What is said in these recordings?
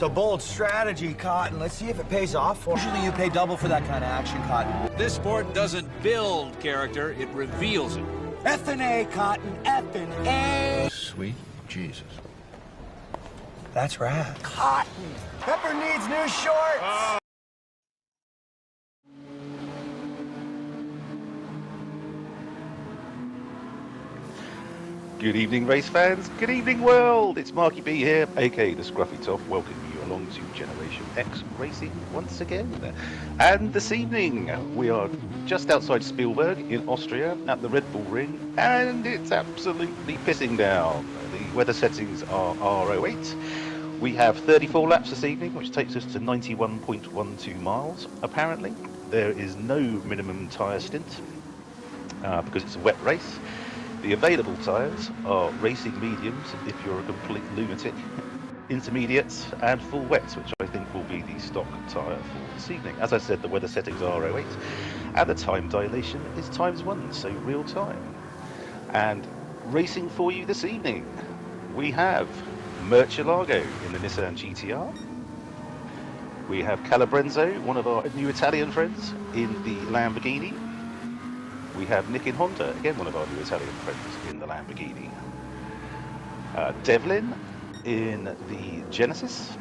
a bold strategy, Cotton. Let's see if it pays off for you. Usually you pay double for that kind of action, Cotton. This sport doesn't build character, it reveals it. F&A, Cotton, F&A. Sweet Jesus. That's rad. Cotton. Pepper needs new shorts. Good evening, race fans. Good evening, world. It's Marky B here, aka the Scruffy Top, welcoming you along to Generation X Racing once again. And this evening, we are just outside Spielberg in Austria at the Red Bull Ring, and it's absolutely pissing down. The weather settings are R08. We have 34 laps this evening, which takes us to 91.12 miles. Apparently, there is no minimum tyre stint because it's a wet race. The available tyres are racing mediums if you're a complete lunatic, intermediates and full wets, which I think will be the stock tyre for this evening. As I said, the weather settings are 08 and the time dilation is ×1, so real time. And racing for you this evening, we have Murcielago in the Nissan GTR. We have Calabrenzo, one of our new Italian friends, in the Lamborghini. We have Nick in Honda, again one of our new Italian friends, in the Lamborghini. Devlin in the Genesis.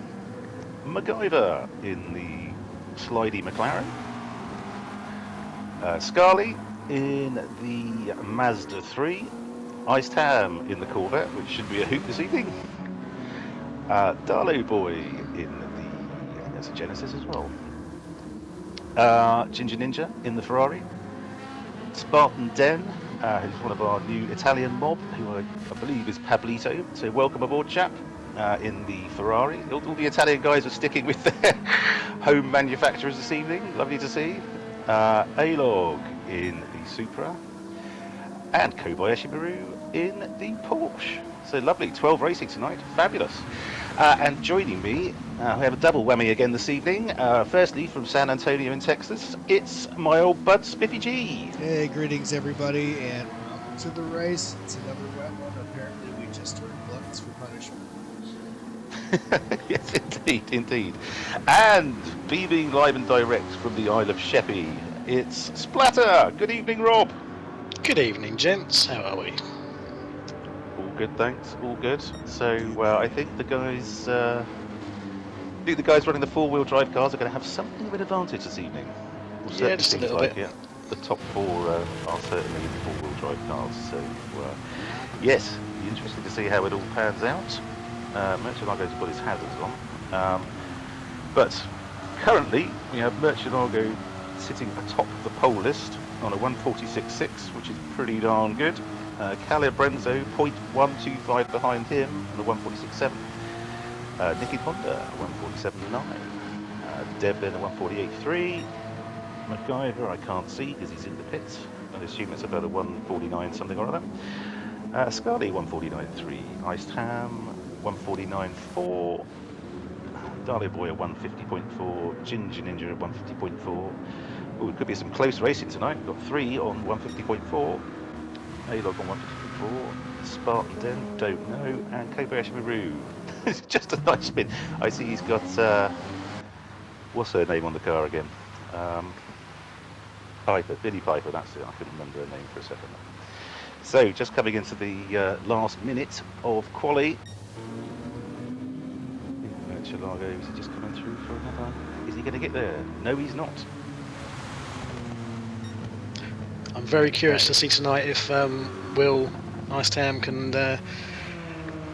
MacGyver in the slidey McLaren. Scarley in the Mazda 3. Iced Ham in the Corvette, which should be a hoot this evening. Darlow Boy in the Genesis as well. Ginger Ninja in the Ferrari. Spartan Den, who's one of our new Italian mob, who I believe is Pablito. So welcome aboard, chap, in the Ferrari. All the Italian guys are sticking with their home manufacturers this evening. Lovely to see. A-Log in the Supra. And Kobayashi Maru in the Porsche. So lovely, 12 racing tonight. Fabulous. And joining me, we have a double whammy again this evening. Firstly, from San Antonio in Texas, it's my old bud Spiffy G. Hey, greetings everybody, and welcome to the race. It's another wet one. Apparently, we just turned gluttons for punishment. Yes, indeed. And beaming live and direct from the Isle of Sheppey, it's Splatter. Good evening, Rob. Good evening, gents. How are we? All good, thanks. All good. So I think the guys, running the four-wheel drive cars are going to have something of an advantage this evening. Yeah, just a little bit. Yeah, the top four are certainly four-wheel drive cars. So yes, be interesting to see how it all pans out. Murcielago's got his hazards on, but currently we have Murcielago sitting atop the pole list on a 146.6, which is pretty darn good. Calabrenzo 0.125 behind him on a 146.7. Nicky Honda 147.9. Devlin a 148.3. MacGyver I can't see because he's in the pits. I assume it's about a 149 something or other. Scarley 149.3. Iced Ham 149.4. Darley Boy a 150.4. Ginger Ninja at 150.4. Oh, it could be some close racing tonight. We've got 3 on 150.4. A-Log on 154, Spartan Den, don't know, and Kobayashi Maru. It's just a nice spin. I see he's got, what's her name on the car again? Piper, Billy Piper, that's it. I couldn't remember her name for a second. So, just coming into the last minute of quali. Murcielago, is he just coming through for another? Is he going to get there? No, he's not. I'm very curious to see tonight if Will Iced Ham can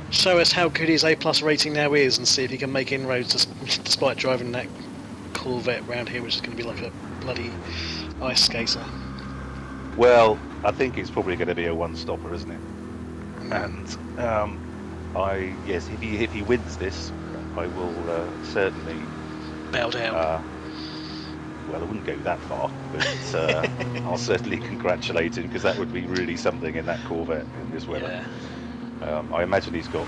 show us how good his A+ rating now is, and see if he can make inroads despite driving that Corvette round here, which is going to be like a bloody ice skater. Well, I think it's probably going to be a one-stopper, isn't it? And yes, if he wins this, I will certainly bow down. Well, I wouldn't go that far, but I'll certainly congratulate him, because that would be really something in that Corvette in this weather. Yeah. I imagine he's got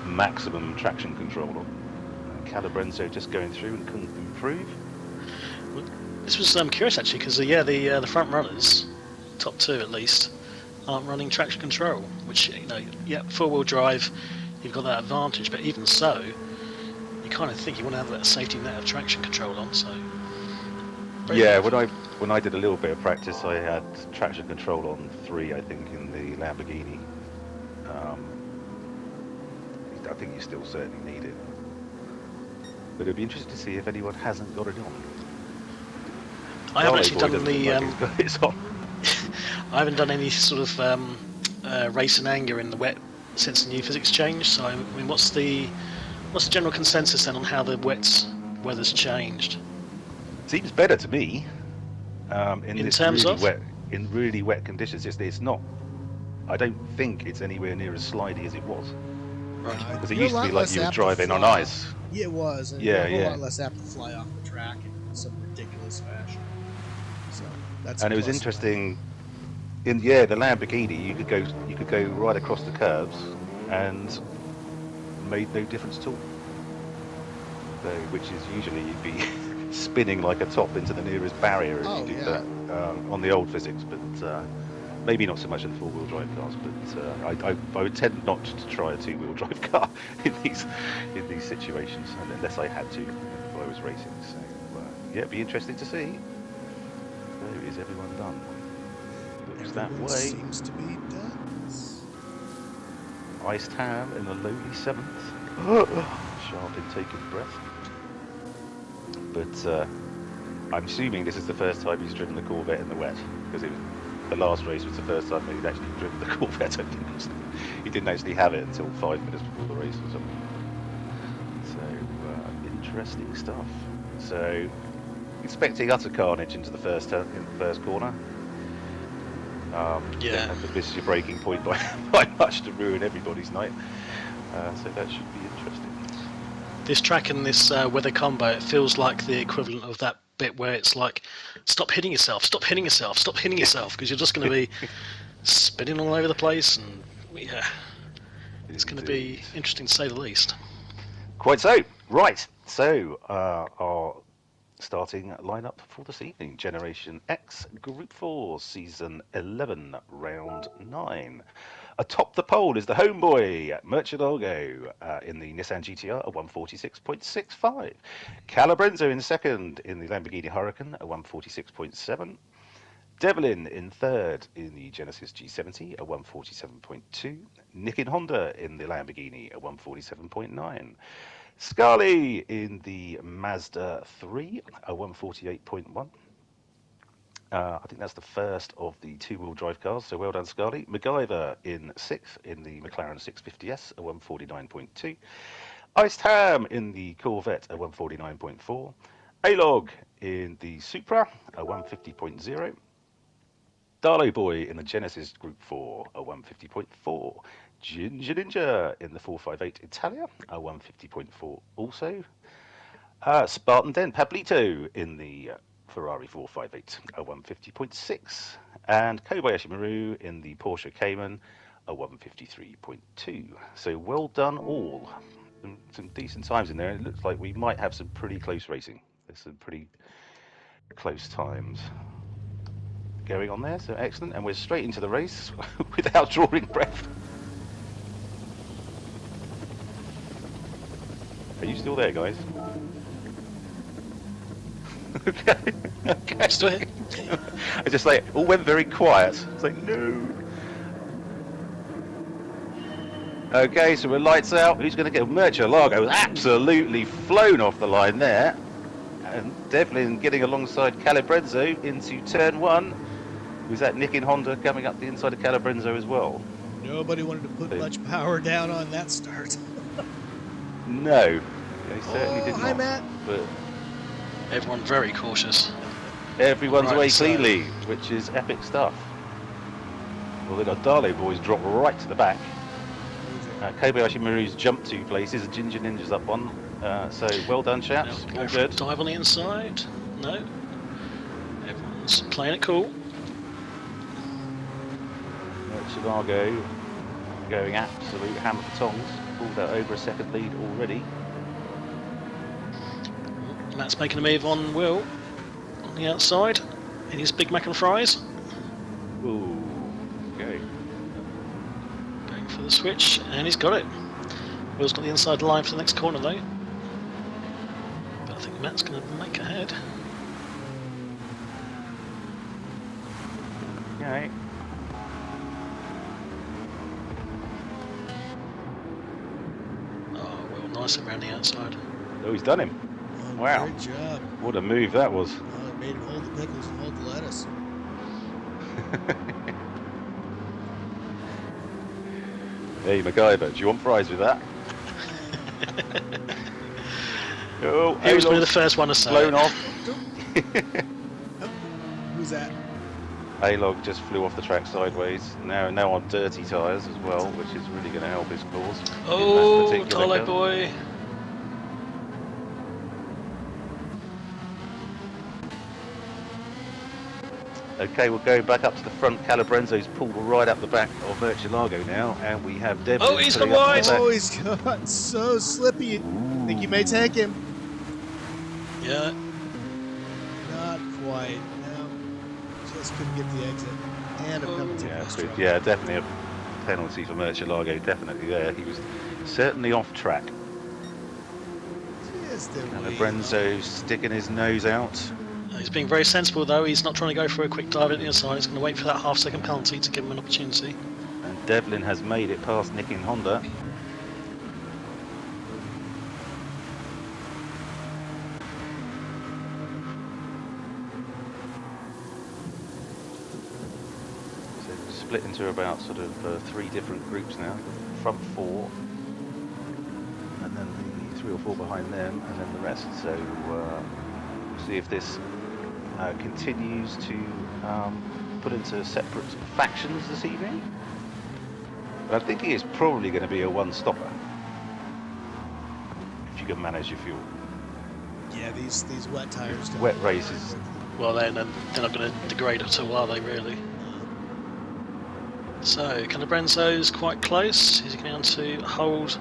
maximum traction control on. Calabrenzo just going through and couldn't improve. Well, this was curious actually, because the front runners, top 2 at least, aren't running traction control, which, four-wheel drive, you've got that advantage, but even so, kind of think you want to have that safety net of traction control on. So Yeah, when I did a little bit of practice, I had traction control on 3, I think, in the Lamborghini. I think you still certainly need it. But it'd be interesting to see if anyone hasn't got it on. I haven't actually done It's on. I haven't done any sort of race and anger in the wet since the new physics change. So I mean, what's the general consensus then on how the weather's changed? Seems better to me. In In this terms really of? wet, in really wet conditions, it's not. I don't think it's anywhere near as slidey as it was. Because it You're a used to be lot like less you were apt to driving on fly. ice. Yeah, it was. And Yeah, you're a yeah. lot less apt to fly off the track in some ridiculous fashion. So that's. And a it was plus to that. interesting. The Lamborghini, you could go right across the curves, and made no difference at all. So, which is usually you'd be spinning like a top into the nearest barrier if you do that on the old physics, but maybe not so much in the four-wheel drive cars. But I would tend not to try a two-wheel drive car in these situations, unless I had to if I was racing. So yeah, it'd be interesting to see. So is everyone done? Looks that Everyone way. seems to be done. Iced ham in the lowly 7th. Sharp intake of breath. But I'm assuming this is the first time he's driven the Corvette in the wet, because the last race was the first time he'd actually driven the Corvette. He didn't actually have it until 5 minutes before the race or something. So interesting stuff. So expecting utter carnage into the first turn, in the first corner. Yeah. But this is your breaking point by much to ruin everybody's night. So that should be interesting. This track and this weather combo, it feels like the equivalent of that bit where it's like, stop hitting yourself, stop hitting yourself, stop hitting yourself, because you're just going to be spinning all over the place, and yeah, it's going to be interesting to say the least. Quite so. Right. So our starting lineup for this evening: Generation X, Group 4, Season 11, Round 9. Atop the pole is the homeboy, Murcielago, in the Nissan GTR at 146.65. Calabrenzo in second in the Lamborghini Huracan at 146.7. Devlin in third in the Genesis G70 at 147.2. Nick in Honda in the Lamborghini at 147.9. Scarly in the Mazda 3 at 148.1. I think that's the first of the two-wheel drive cars, so well done, Scarly. MacGyver in 6th in the McLaren 650S at 149.2. Iced Ham in the Corvette at 149.4. A-Log in the Supra at 150.0. Darlow Boy in the Genesis Group 4 at 150.4. Ginger Ninja in the 458 Italia at 150.4 also. Spartan Den Pablito in the Ferrari 458 at 150.6. And Kobayashi Maru in the Porsche Cayman at 153.2. So well done all. Some decent times in there. It looks like we might have some pretty close racing. There's some pretty close times going on there, so excellent. And we're straight into the race without drawing breath. Are you still there, guys? Okay. Still here. I just like all went very quiet. It's like no. Okay, so we're lights out. Who's going to get Murcielago? Absolutely flown off the line there, and Devlin getting alongside Calabrenzo into turn 1. Was that Nick in Honda coming up the inside of Calabrenzo as well? Nobody wanted to put much power down on that start. No, they certainly did not. Hi, Matt. But Everyone very cautious. everyone's Right, away so- cleanly, which is epic stuff. Well, they've got Darlow Boys drop right to the back. Kobayashi Maru's jumped 2 places, and Ginger Ninja's up 1. So well done, chaps. Now All go for a good. dive on the inside. No. Everyone's playing it cool. Chicago going absolute hammer for tongs. Pulled out over a second lead already. Matt's making a move on Will on the outside in his Big Mac and fries. Ooh, okay. Going for the switch, and he's got it. Will's got the inside line for the next corner though. Matt's going to make ahead. Okay. Oh, well, nice around the outside. Oh, he's done him. Oh, Wow. Great job. What a move that was. Oh, it made him hold the pickles and hold the lettuce. Hey, MacGyver, do you want fries with that? Oh, He was Alog's the first one to say blown it. off. Who's that? Alog just flew off the track sideways. Now on dirty tyres as well, which is really going to help his cause. in that Oh, particular Tolo car. boy. Okay, we'll go back up to the front. Calabrenzo's pulled right up the back of Murcielago now, and we have Devlin. Oh, he's pulling gone up the wide. back. Oh, he's got so slippy. Think you may take him. Yeah. Not quite. No. Just couldn't get the exit. And a penalty. Yeah, for but strike. yeah, definitely a penalty for Murcielago, definitely there. He was certainly off track. Just the way. Calabrenzo sticking his nose out. He's being very sensible though. He's not trying to go for a quick dive at the inside. He's going to wait for that half-second penalty to give him an opportunity. And Devlin has made it past Nick in Honda. So split into about sort of 3 different groups now. Front 4, and then the 3 or 4 behind them, and then the rest. So we'll see if this continues to put into separate factions this evening. But I'm thinking it's probably going to be a one-stopper if you can manage your fuel. Yeah, these wet tires. Don't Wet races. Well, they're not going to degrade at all, are they, really? So, Calabrenzo's quite close. He's going to hold.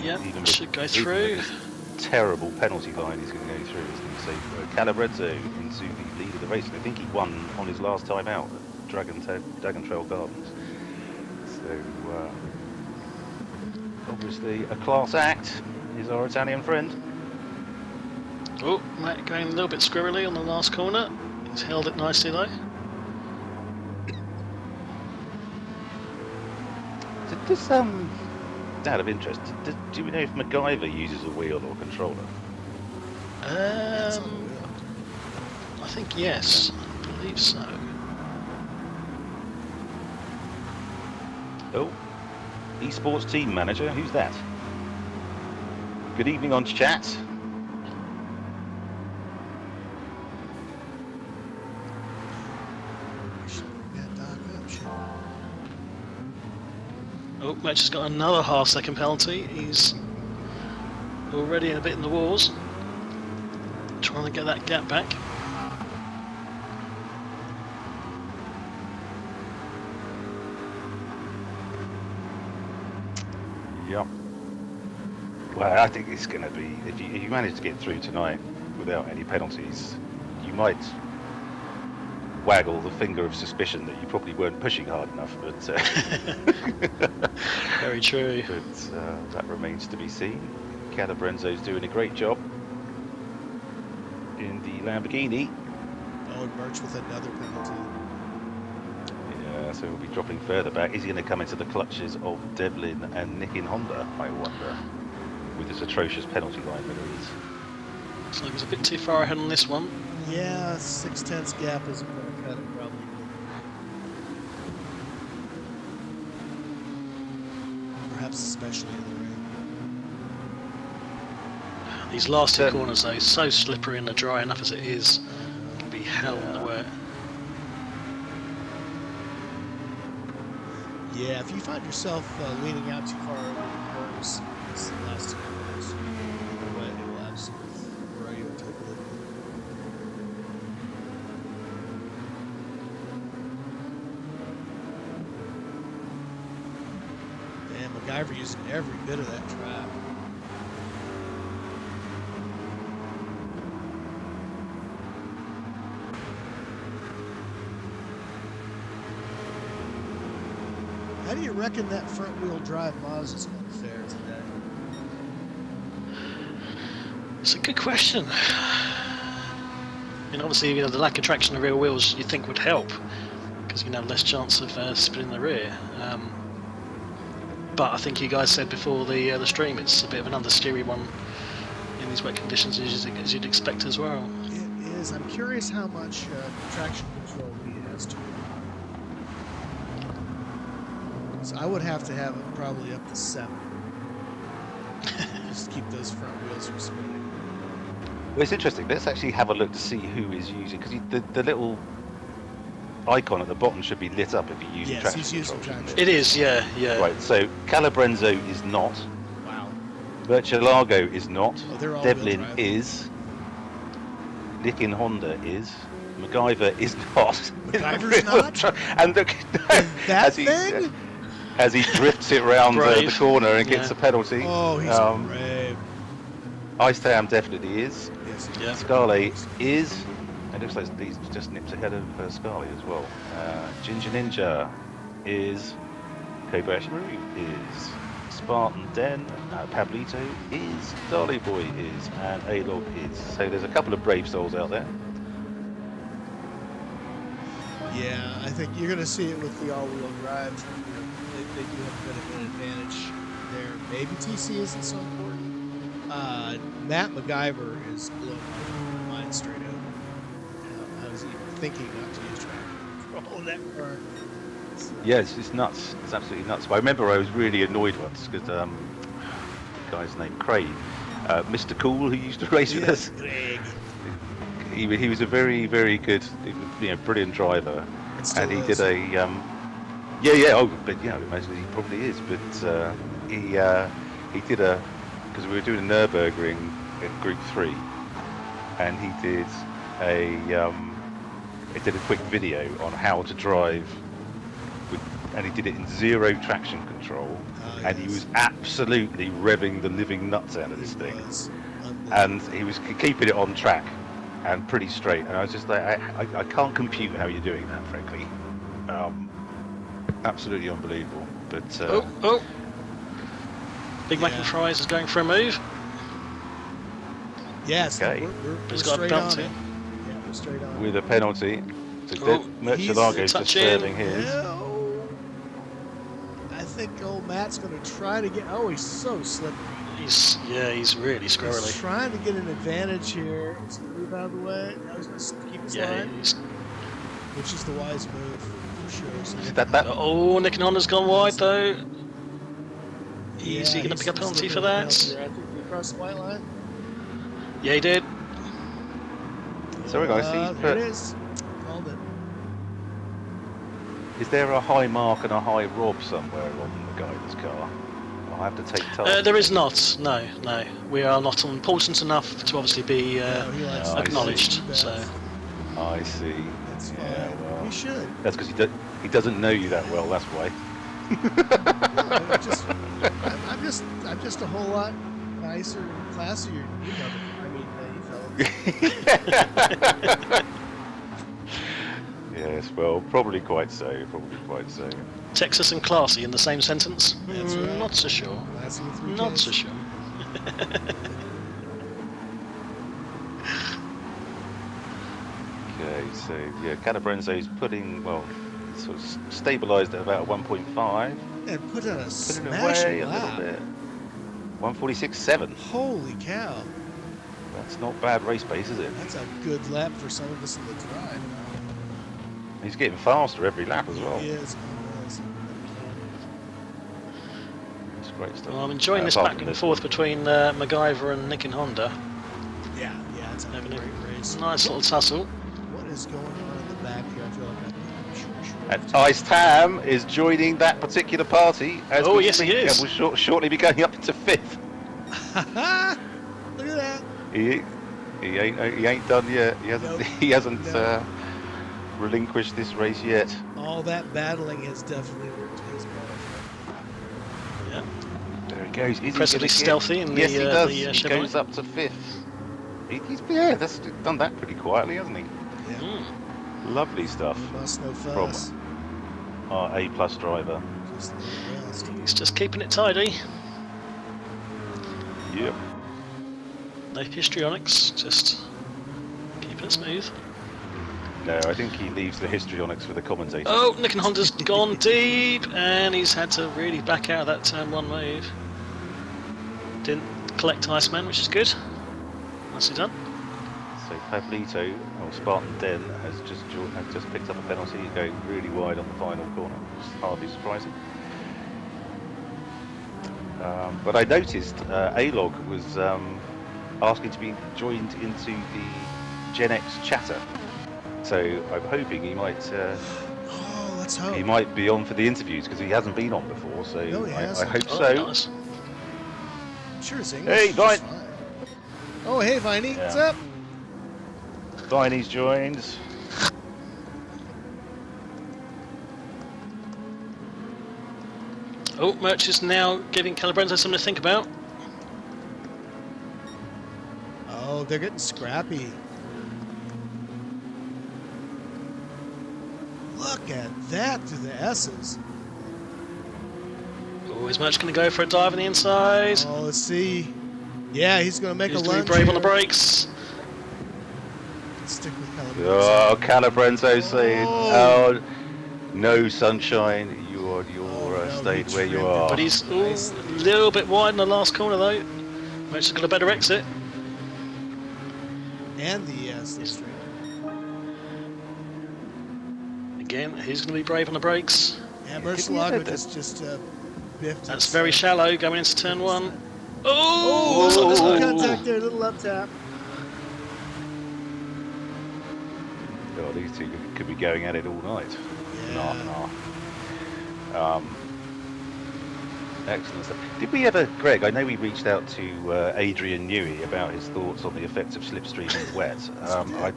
Yep, Even with- should go even through. with this terrible penalty line he's going to go through, isn't he? So Calabrenzo into the lead of the race. And I think he won on his last time out at Dragon Trail Gardens. So obviously a class act is our Italian friend. Oh, Matt going a little bit squirrely on the last corner. He's held it nicely though. Just out of interest, do we know if MacGyver uses a wheel or controller? I think yes. I believe so. Oh, esports team manager, who's that? Good evening on chat. Oh, Match has got another half-second penalty. He's already a bit in the wars. Trying to get that gap back. Yep. Well, I think it's going to be, if you manage to get through tonight without any penalties, you might waggle the finger of suspicion that you probably weren't pushing hard enough, but Very true. but that remains to be seen. Calabrenzo's doing a great job in the Lamborghini. Oh, and Birch with another penalty. Yeah, so he'll be dropping further back. Is he going to come into the clutches of Devlin and Nick in Honda, I wonder, with this atrocious penalty line that it is? Looks like he's a bit too far ahead on this one. Yeah, 6/10 gap isn't going to cut it probably. Perhaps especially in the rain. These last two corners though, so slippery and dry enough as it is. It can be hell in the wet. Yeah, if you find yourself leaning out too far over the curves, it's the last two corners. Either way, it will absolutely throw you into oblivion. And MacGyver using every bit of that track. How do you reckon that front-wheel drive Mazda's going to fare today? It's a good question. And obviously, you know, the lack of traction on the rear wheels you think would help, because you can have less chance of spinning the rear. But I think you guys said before the stream, it's a bit of an understeery one in these wet conditions, as you'd expect as well. It is. I'm curious how much traction control he has to. So I would have to have it probably up to 7. Just keep those front wheels from spinning. Well, it's interesting. Let's actually have a look to see who is using, because the little icon at the bottom should be lit up if you're using traction he's using control. traction. It is, yeah. Right, so Calabrenzo is not. Wow. Murcielago is not. Oh, they're all Devlin wheel drive. is. Lickin Honda is. MacGyver is not. MacGyver's not? And look, That as he, thing? as he drifts it round the Brave. corner and gets Yeah. a penalty. Oh, he's brave. Ice Tam definitely is. Yes, Yeah. Scarlet is. It looks like he's just nipped ahead of Scarlet as well. Ginger Ninja is. Kobayashi is. Spartan Den. Pablito is. Darley Boy is. And A-Log is. So there's a couple of brave souls out there. Yeah, I think you're going to see it with the all-wheel drive. They do have a bit of an advantage there. Maybe TC isn't so important. Matt MacGyver is blowing my mind straight out. I was even thinking not to use traction control in that car. So, Yeah, it's nuts. It's absolutely nuts. But I remember I was really annoyed once because the guy's name Craig, Mr. Cool, who used to race with us. Greg. He was a very, very good, brilliant driver, and he did a but I imagine he probably is, but he did because we were doing a Nürburgring in Group 3, and he did a quick video on how to drive and he did it in 0 traction control, and he was absolutely revving the living nuts out of this thing, and he was keeping it on track and pretty straight, and I was just like, I can't compute how you're doing that, frankly. Absolutely unbelievable. But Big Mac and Fries is going for a move. Yes, Okay. we're He's got a straight on penalty. it. Yeah, we're straight on with a penalty, so Oh, Murcielago's just touching. serving it. his. No. I think old Matt's going to try to get... Oh, he's so slippery. He's really He's squirrely. trying to get an advantage here. He's going to move out of the way. Now he's going to keep his line, which is the wise move for sure. So That Oh, Nick and Honda's gone wide though. yeah, Is he going to pick a he's penalty for looking at that? the penalty there. I think he crossed the white line. Yeah, he did. Sorry guys, There he's it put, is. Called it. is there a high mark and a high rob somewhere on the guy's car? I'll have to take time. There is not. No. We are not important enough to obviously be No, he likes I to acknowledged. do So that. I see. That's Yeah, fine. well. He should. That's because he doesn't know you that well. That's why. I'm just a whole lot nicer and classier than you fellas. Yes, well, probably quite so. Texas and classy in the same sentence? That's right. Not so sure. Classy with 3 Not kids. so sure. Okay, so yeah, Calabrenzo's putting, well, sort of stabilised at about 1.5. And put on a Putting smashing away a little lap. bit. 146.7. Holy cow. That's not bad race pace, is it? That's a good lap for some of us in the drive. He's getting faster every lap as well. He is. It's great stuff. Well, I'm enjoying this Apart back from and this forth one. between MacGyver and Nick and Honda. Yeah, it's a Having great race. a nice little tussle. What is going on in the back here? I feel like And Ice Tam is joining that particular party as Oh, we yes, he speak, is. and will shortly be going up into 5th. Look at that. He ain't done yet. He hasn't. Nope. He hasn't No. relinquished this race yet. All that battling has definitely worked to his benefit. Yeah. There he goes. Is he Impressively gonna get- stealthy in the, yes, he does. the he Chevrolet. goes up to 5th. He's that's done that pretty quietly, hasn't he? Yeah. Mm. Lovely stuff We must know from fuss. our A+ driver. Just a little rest. He's just keeping it tidy. Yep. No histrionics, just keep it smooth. No, I think he leaves the histrionics for the commentator. Oh, Nick and Honda's gone deep, and he's had to really back out of that turn 1 move. Didn't collect Iceman, which is good. Nicely done. So Pablito, or Spartan Den, has just picked up a penalty, going really wide on the final corner. It's hardly surprising. But I noticed A-Log was asking to be joined into the Gen X chatter. So I'm hoping he might. Oh, let's hope. He might be on for the interviews because he hasn't been on before. So No, he I hasn't. hope Oh, so. nice. I'm sure his English Hey, is Vine. fine. Oh, hey, Viney. Yeah. What's up? Viney's joined. Oh, Merch is now giving Calabrenzo something to think about. Oh, they're getting scrappy. Look at that to the S's. Oh, is Merch going to go for a dive on the inside? Oh, let's see. Yeah, he's going to make He's a going lunge to be brave on the here. brakes. Stick with Calabrenzo. Oh, Calabrenzo saying, Oh. "Oh, no sunshine. You're no, stayed he where you trimmed it. are." But he's Nice. a little bit wide in the last corner, though. Merch has got a better exit. And the stick straight. Again, he's going to be brave on the brakes. And Did we Mercilog ever- just biffed. That's his, very shallow going into turn 1. Oh, Oh, little there's a- contact there, little up tap. Oh, these two could be going at it all night. Yeah. Nah. Excellent stuff. Did we ever, Greg? I know we reached out to Adrian Newey about his thoughts on the effects of slipstream and wet.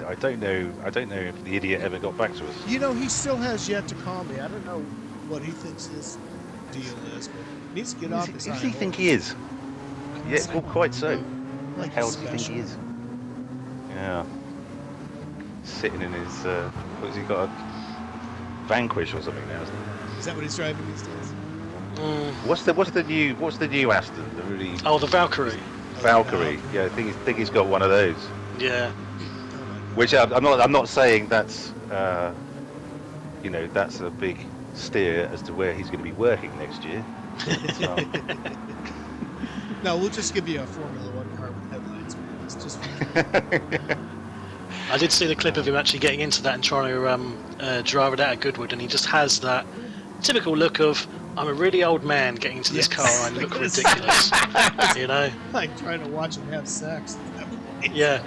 I don't know. I don't know if the idiot ever got back to us. You know, he still has yet to call me. I don't know what he thinks his deal is, but he needs to get off his Who does high he think horse. he is? Yeah, well, quite so. Like How he's does he think he special. is? Yeah. Sitting in his, what has he got? A Vanquish or something now, isn't he? Is that what he's driving these days? Mm. What's the new Aston? The really Oh, the Valkyrie. Valkyrie. Yeah, I think he's got one of those. Yeah. Oh my God. Which I'm not saying that's that's a big steer as to where he's going to be working next year. No, we'll just give you a Formula One car with headlights, man. It's just fine. I did see the clip of him actually getting into that and trying to drive it out of Goodwood, and he just has that typical look of, I'm a really old man getting into this Yes. car and I look ridiculous. You know? Like trying to watch him have sex. Yeah.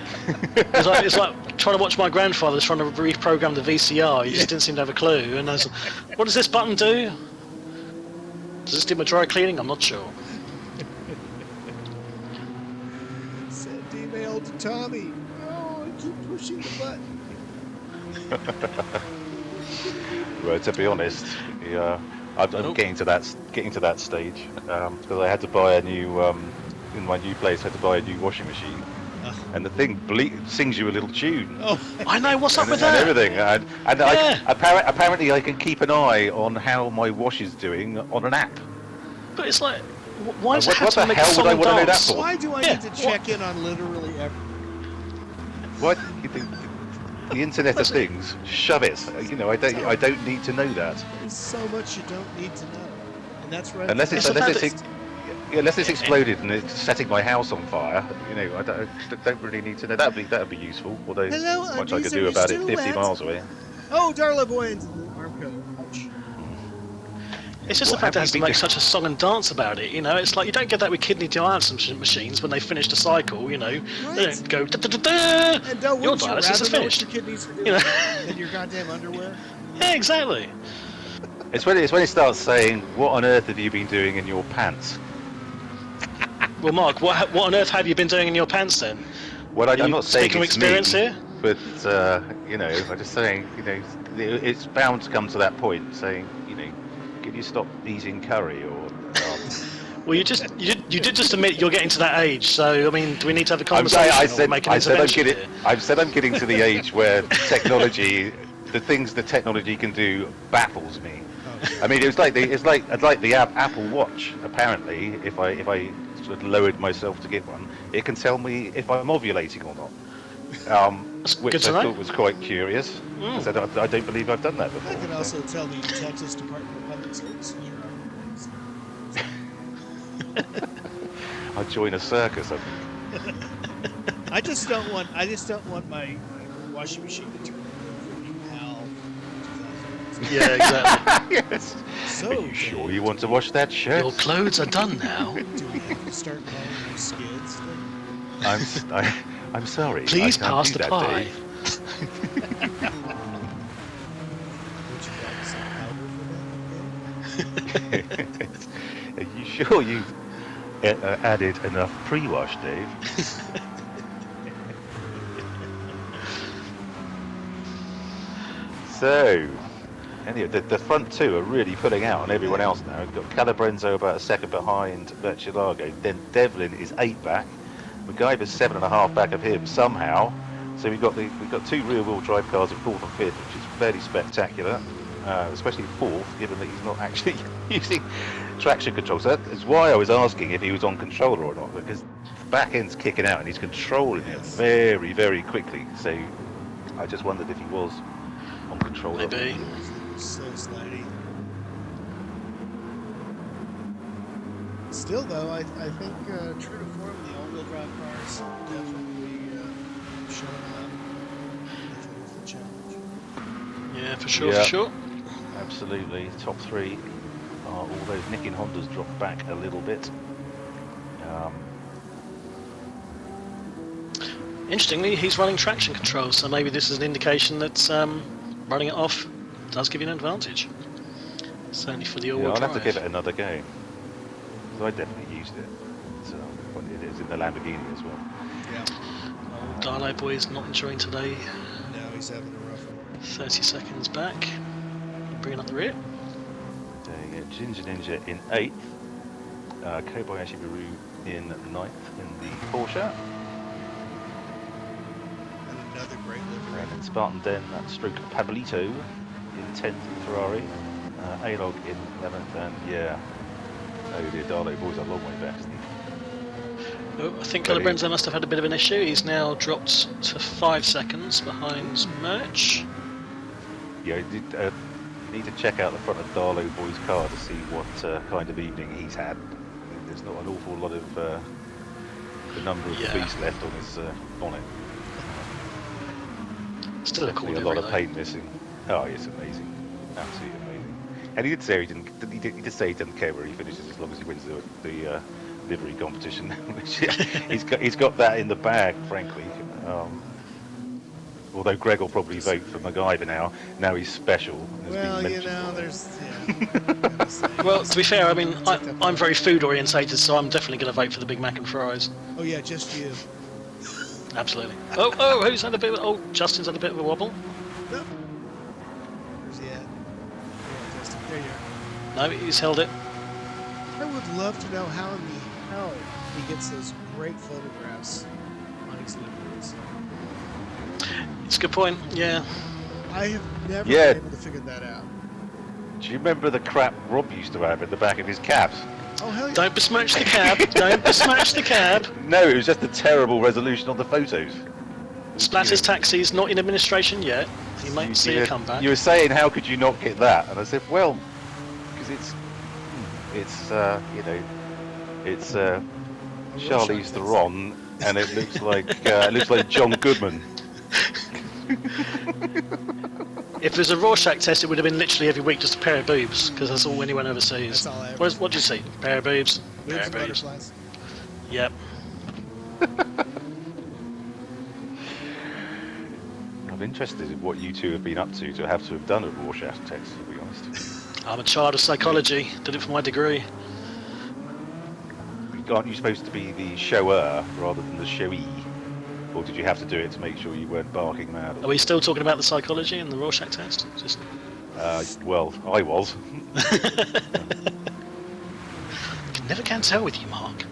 It's like trying to watch my grandfather trying to reprogram the VCR. He just didn't seem to have a clue. And I was like, what does this button do? Does this do my dry cleaning? I'm not sure. Send email to Tommy. Oh, I keep pushing the button. Well, to be honest, I'm getting to that stage because I had to buy a new in my new place. I had to buy a new washing machine, and the thing sings you a little tune. Oh, I know, what's up and, with and that? everything, and Yeah. apparently I can keep an eye on how my wash is doing on an app. But it's like, why does What- it have what to the make hell a would song I and wanna know that dance? for? why do I Yeah, need to check in on literally everything? What? The Internet of Things, shove it. I don't need to know that There's so much you don't need to know, and that's right. unless it's It's the fact unless it's exploded and it's setting my house on fire. I don't really need to know. That'd be useful. Although Hello, much I undies, could are do you about it still 50 wet? miles away. Oh, Darla boy into the arm coat. Ouch. It's just the What fact that it have has to you make been such a song and dance about it, you know? It's like, you don't get that with kidney dialysis machines when they finish the cycle, you know? They Right. don't go, da-da-da-da! And don't Your wouldn't you dialysis rather is know what finished. your kidneys are doing You know? than your goddamn underwear? Yeah, exactly. It's when it starts saying, "What on earth have you been doing in your pants?" Well, Mark, what on earth have you been doing in your pants then? Well, Are I'm you not saying speaking it's from experience me, here? but I'm just saying, it's bound to come to that point, saying, can you stop eating curry or? Well, you did just admit you're getting to that age, so, I mean, do we need to have a I'm conversation saying, or make an I'm intervention getting, here? I've said I'm getting to the age where technology, the things that technology can do, baffles me. Oh I mean, it's like the Apple Watch. Apparently, if I sort of lowered myself to get one, it can tell me if I'm ovulating or not. Which good to I know. thought was quite curious. I said, I don't believe I've done that before. I can also tell the Texas Department of Public Services you're on. I'd join a circus. I think. I just don't want my washing machine to turn into HAL 2000. Yeah, exactly. Yes. So, Are you sure you want to wash that shirt? Your clothes are done now. do we have to start calling them skids? I'm sorry. Please I can't pass do the that, pie. Dave. Would you like some powder for that? Are you sure you've added enough pre-wash, Dave? So, anyway, the front two are really pulling out on everyone else now. We've got Calabrenzo about a second behind Bertolago. Then Devlin is 8 back. MacGyver's 7.5 back of him somehow. So we've got two rear-wheel drive cars in 4th and 5th, which is fairly spectacular. Especially 4th, given that he's not actually using traction control. So that is why I was asking if he was on controller or not, because the back end's kicking out and he's controlling it very, very quickly. So I just wondered if he was on controller. Maybe. So slidey. Still, though, I think true to form, the all-wheel drive cars definitely showing up. Definitely with the challenge. Yeah, for sure, Yeah. for sure. Absolutely. Top 3 are all those Nicking Hondas dropped back a little bit. Interestingly, he's running traction control, so maybe this is an indication that running it off does give you an advantage. Certainly for the Yeah, all-wheel I'll drive. have to give it another go. So I definitely used it. So when it is in the Lamborghini as well. Yeah. Darlo boy is not enjoying today. No, he's having a rough one. 30 seconds back. Bringing up the rear. So yeah, Ginger Ninja in 8th. Kobayashi Maru in 9th in the Porsche. And another great livery. And then Spartan Den, that stroke Pablito in 10th in the Ferrari. A-Log in 11th, and yeah. Oh, the Darlo boy's a long way back, isn't he? Oh, I think Really? Calabrenzo must have had a bit of an issue. He's now dropped to 5 seconds behind Merch. Yeah, you need to check out the front of Darlo boy's car to see what kind of evening he's had. There's not an awful lot of the number of Yeah. beast left on his bonnet. Still a cool Definitely a lot livery, of though. paint missing. Oh, it's amazing, absolutely amazing. And he did say he did say he doesn't care where he finishes as long as he wins the livery competition. he's got that in the bag, frankly. Although Greg will probably vote for MacGyver now. Now he's special. and has Well, been you mentioned. know, there's. Yeah. Well, to be fair, I mean, I'm very food orientated, so I'm definitely going to vote for the Big Mac and fries. Oh, yeah, just you. Absolutely. Oh, who's had a bit of, oh, Justin's had a bit of a wobble. No. Where's he at? Yeah, Justin, there you are. No, he's held it. I would love to know how in the hell he gets those great photographs on his liveries. It's a good point, yeah. I have never Yeah. been able to figure that out. Do you remember the crap Rob used to have in the back of his cabs? Oh, hell yeah. Don't besmirch the cab. Don't besmirch the cab. No, it was just a terrible resolution on the photos. Splatter's Taxi's not in administration yet. You might see a were- comeback. You were saying, how could you not get that? And I said, well, because it's Charlize Theron, and it looks like John Goodman. If there's a Rorschach test, it would have been literally every week just a pair of boobs, because that's all anyone ever sees. That's all I ever What do you see? Pair of boobs? Boobs Pair and of boobs. butterflies. Yep. I'm interested in what you two have been up to have done a Rorschach test, to be honest. I'm a child of psychology. Did it for my degree. Aren't you supposed to be the shower rather than the showee? Or did you have to do it to make sure you weren't barking mad? Are we still talking about the psychology and the Rorschach test? Just Well, I was. never can tell with you, Mark.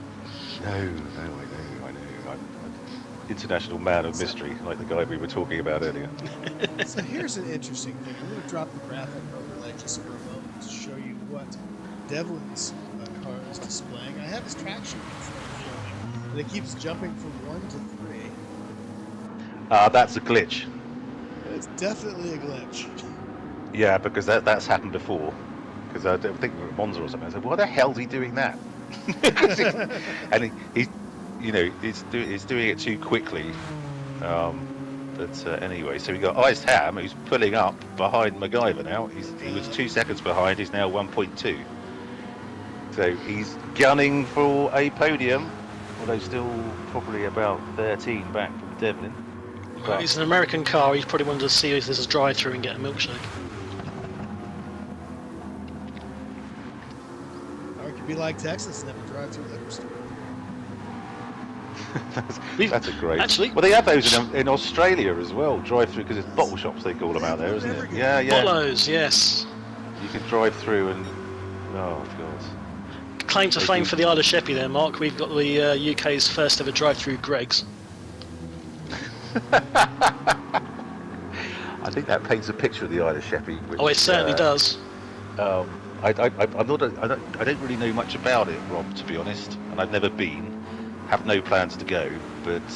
No, I know. I'm an international man of mystery, like the guy we were talking about earlier. So here's an interesting thing. I'm going to drop the graphic overlay just for a moment to show what Devlin's car is displaying. I have his traction control showing, and it keeps jumping from 1 to 3. That's a glitch. It's definitely a glitch. Yeah, because that's happened before. Because I don't think we were at Monza or something. I said, "Why the hell's he doing that?" And he's doing it too quickly. But anyway, so we got Iced Ham, who's pulling up behind MacGyver now. He was 2 seconds behind. He's now 1.2. So he's gunning for a podium, although still probably about 13 back from Devlin. Well, he's an American car. He probably wanted to see if there's a drive-through and get a milkshake. Or it could be like Texas and have a drive-through liquor store. That's a great. Actually, well, they have those in Australia as well. Drive-through because it's bottle shops they call them out there, isn't it? Yeah, yeah. Bottlers, yes. You can drive through and oh god. Claim to fame for the Isle of Sheppey there, Mark. We've got the UK's first ever drive-through Greggs. I think that paints a picture of the Isle of Sheppey. Which, Oh, it certainly does. I don't really know much about it, Rob, to be honest, and I've never been. Have no plans to go, but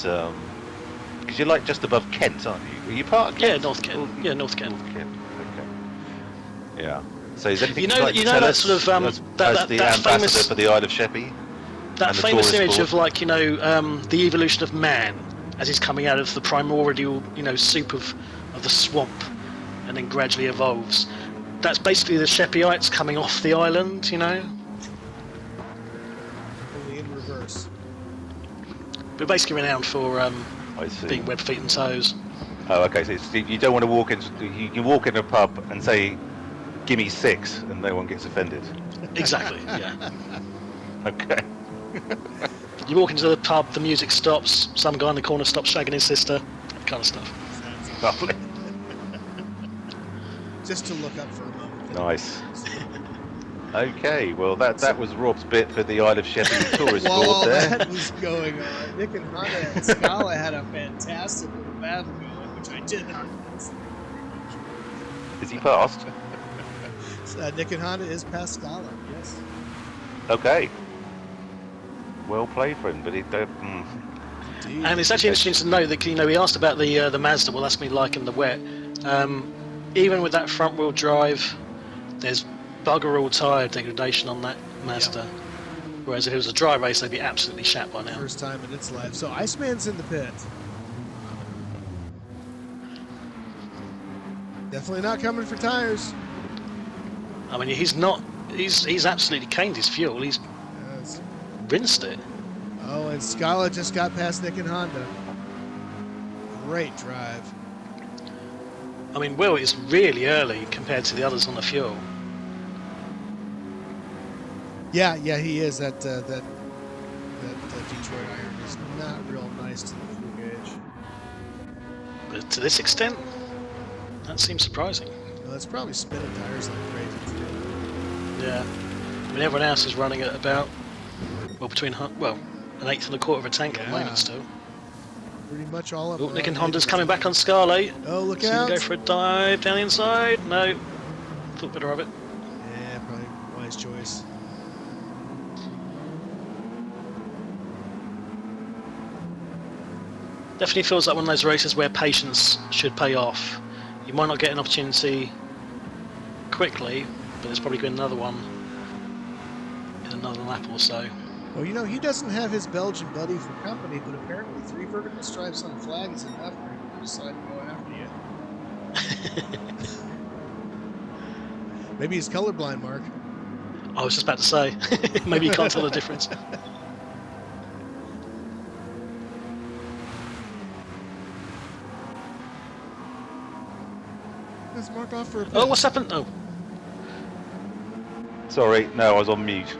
because you're like just above Kent, aren't you? Are you part of Kent? Yeah, North Kent. Yeah, North Kent. North Kent. Okay. Yeah. So is anything You know, you'd like you to know tell that us sort of as that the that ambassador famous for the Isle of Sheppey? that and the famous tourist image board? of like the evolution of man as he's coming out of the primordial soup of the swamp, and then gradually evolves. That's basically the Sheppeites coming off the island, Only in reverse. We're basically renowned for I see. being web feet and toes. Oh, okay. So you don't want to walk in. You walk in a pub and say, "Give me 6," and no one gets offended. Exactly. Yeah. Okay. You walk into the pub, the music stops, some guy in the corner stops shagging his sister, that kind of stuff. Lovely. Just to look up for a moment. Nice. Okay, well that was Rob's bit for the Isle of Sheppey tourist While all board there. that was going on, Nick and Honda and Scala had a fantastic little battle going, which I did not miss. Is he passed? Nick and Honda is past Scala, yes. Okay. Well played for him, but he don't. And it's actually interesting to note that he asked about the Mazda. Well, that's me liking the wet. Even with that front wheel drive, there's bugger all tyre degradation on that Mazda. Yep. Whereas if it was a dry race, they'd be absolutely shat by now. First time in its life. So Iceman's in the pit. Definitely not coming for tires. I mean, he's not. He's absolutely caned his fuel. He's Yes. rinsed it. Oh, and Scala just got past Nick and Honda. Great drive. I mean, Will is really early compared to the others on the fuel. Yeah, he is. That Detroit iron is not real nice to the fuel gauge. But to this extent, that seems surprising. Well, it's probably spinning tires like crazy too. Yeah. I mean, everyone else is running at about, between an eighth and a quarter of a tank at the moment still. Pretty much all of Oh, them. Nick and Honda's coming back on Scarlet. Oh, look So out! go for a dive down the inside. No. Thought better of it. Yeah, probably wise choice. Definitely feels like one of those races where patience should pay off. You might not get an opportunity quickly, but there's probably going to be another one in another lap or so. Well, he doesn't have his Belgian buddy for company, but apparently 3 vertical stripes on a flag is enough for him to decide to go after you. Maybe he's colorblind, Mark. I was just about to say, maybe you can't tell the difference. Let's mark off for a Oh, what's happened? Oh, Sorry, no, I was on mute.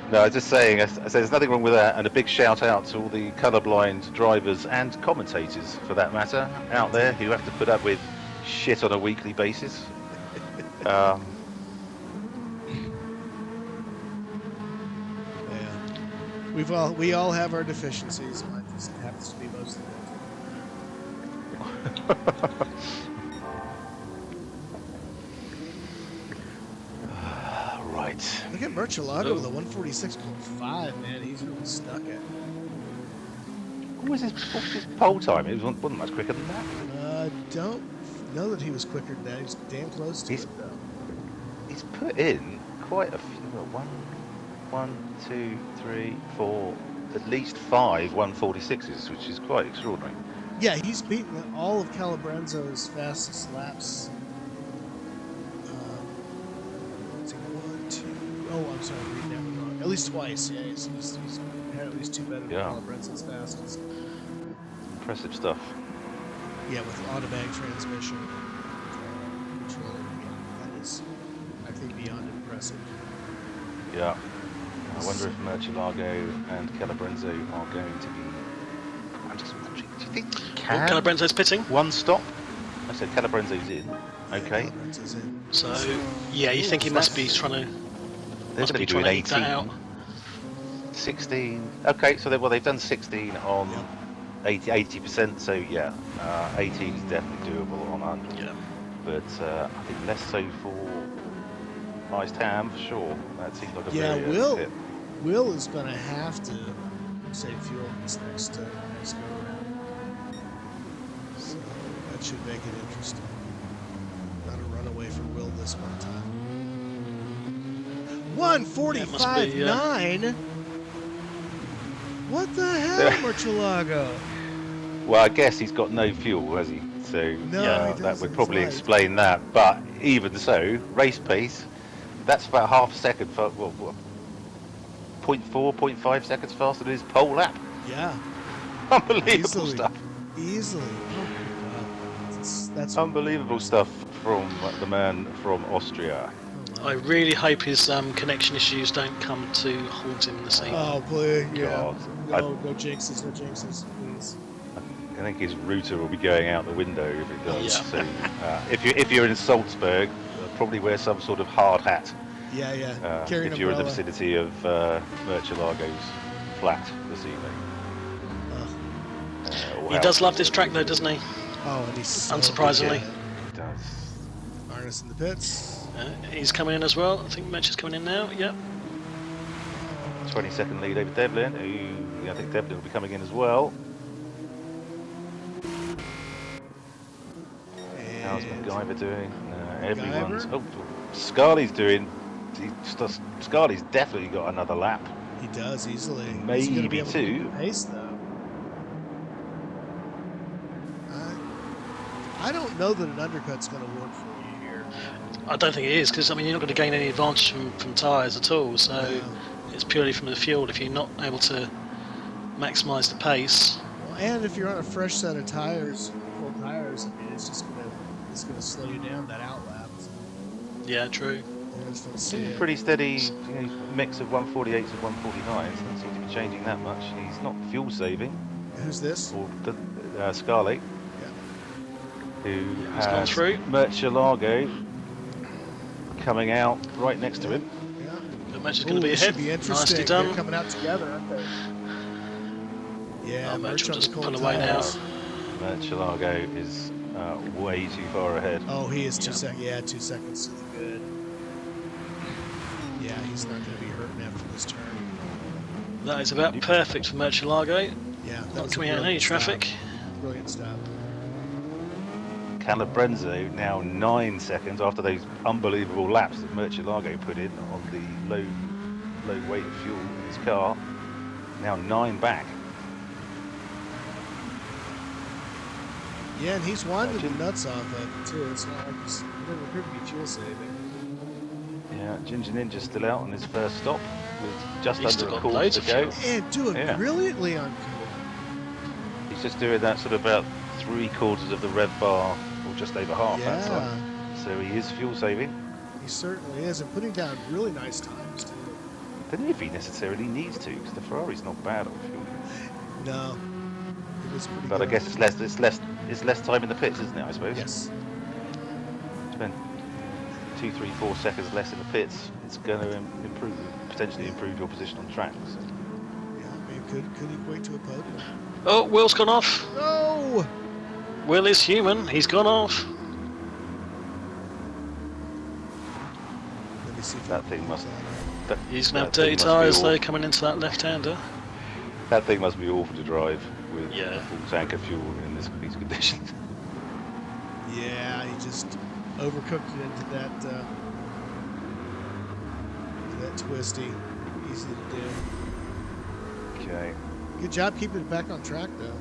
No, I was just saying, I said there's nothing wrong with that, and a big shout out to all the colourblind drivers and commentators, for that matter, out there who have to put up with shit on a weekly basis. Yeah. We all have our deficiencies. Mine just happens to be most of them. Right. Look at Murcielago Oh. with a 146.5, man. He's really stuck at. What was his pole time? It wasn't much quicker than that. Don't know that he was quicker than that. He's damn close to He's- it, though. He's put in quite a few. Well, 1, 2, 3, 4, at least 5 146s, which is quite extraordinary. Yeah, he's beaten all of Calabrenzo's fastest laps. Let's see, 1, 2. Oh, I'm sorry, I'm reading that one wrong. At least twice. Yeah, he's had at least 2 better than Yeah. Calabrenzo's fastest. Impressive stuff. Yeah, with automatic transmission. Control. Yeah, that is, I think, beyond impressive. Yeah. I wonder if Murcielago and Calabrenzo are going to be. I'm just wondering, do you think he Oh, can Calabrenzo's pitting. one stop? I said Calabrenzo's in. Okay. Calabrenzo's in. So, yeah, you think he must be trying to. They're Must going to be be doing trying to eke that 18. out. 16. Okay, so they've done 16 on 80%, so yeah, 18 is definitely doable on 100. Yeah. But I think less so for Ice Tam, for sure. That seems like a Yeah, very Will. fit. Will is going to have to save fuel in this next go around. So that should make it interesting. Not a runaway for Will this one time. 145.9. What the hell, Murcielago? Well, I guess he's got no fuel, has he? So No, yeah, he that doesn't, would probably that's right. explain that. But even so, race pace, that's about half a second, 0.4, 0.5 seconds faster than his pole lap. Yeah, Unbelievable Easily. stuff. easily. Oh my God. That's Unbelievable stuff from the man from Austria. oh, I wow. really hope his connection issues don't come to haunt him this evening. Oh, please, yeah. God. No jinxes, please. I think his router will be going out the window if it does. Yeah. So, if you're in Salzburg, probably wear some sort of hard hat Yeah. Carry an if you're in the umbrella. vicinity of Murcielago's flat this evening. Ugh. He does love this track though, doesn't he? Oh, and he's so Unsurprisingly. good. He does. Harness in the pits. He's coming in as well. I think Mitch is coming in now. Yep. 20-second lead over Devlin, who I think Devlin will be coming in as well. How's And MacGyver doing? Everyone's. MacGyver? Oh, Scarley's doing. Scarley's definitely got another lap. he does easily. Is he Maybe gonna be able to keep two. the pace though? I don't know that an undercut's going to work for you here. I don't think it is because I mean you're not going to gain any advantage from tyres at all. So it's purely from the fuel. If you're not able to maximise the pace, Well, and if you're on a fresh set of tires, full tires, I mean, it's going to slow you down that outlap. yeah, true. I just don't see it. Pretty steady mix of 148s and 149s. Doesn't seem to be changing that much. He's not fuel saving. Who's this? Or Scarlett, who He's gone has through. Murcielago coming out right next to him. Yeah. The match is going to be this ahead. should be interesting. Nicely They're done. coming out together, aren't they? Yeah, Oh, Merch Merch will on just the cold pull away now. tires. Murcielago is way too far ahead. Oh, he is 2 Yeah. seconds. Yeah, 2 seconds to the good. Yeah, he's not going to be hurting after this turn. That is about perfect for Murcielago. Yeah, that Not was a coming out in any brilliant stop. traffic. Brilliant stop. Calabrenzo now 9 seconds after those unbelievable laps that Murcielago put in on the low weight fuel in his car. Now 9 back. Yeah, and he's winding the Imagine. nuts off of it too. It's not like he's never appeared to be fuel saving. Yeah, Ginger Ninja's still out on his first stop with just He's still under a got quarter loads to of go. fuel. And doing Yeah. brilliantly on fuel. He's just doing that sort of about 3/4 of the rev bar, or just over half that Yeah, time. So he is fuel saving. he certainly is, and putting down really nice times too. I don't know if he necessarily needs to, because the Ferrari's not bad on fuel. No, it was pretty But I good. guess it's less time in the pits, isn't it? I suppose. Yes. Spend 2, 3, 4 seconds less in the pits. It's going to potentially improve your position on track. So. Yeah, I mean, could equate to a podium. Oh, Will's gone off. No. Will is human. He's gone off. Let me see see if That thing must. He's going to have that thing dirty must be tyres awful. though coming into that left-hander. That thing must be awful to drive with Yeah. a full tank of fuel in these conditions. Yeah, he just overcooked it into that twisty. Easy to do. Okay. Good job keeping it back on track, though.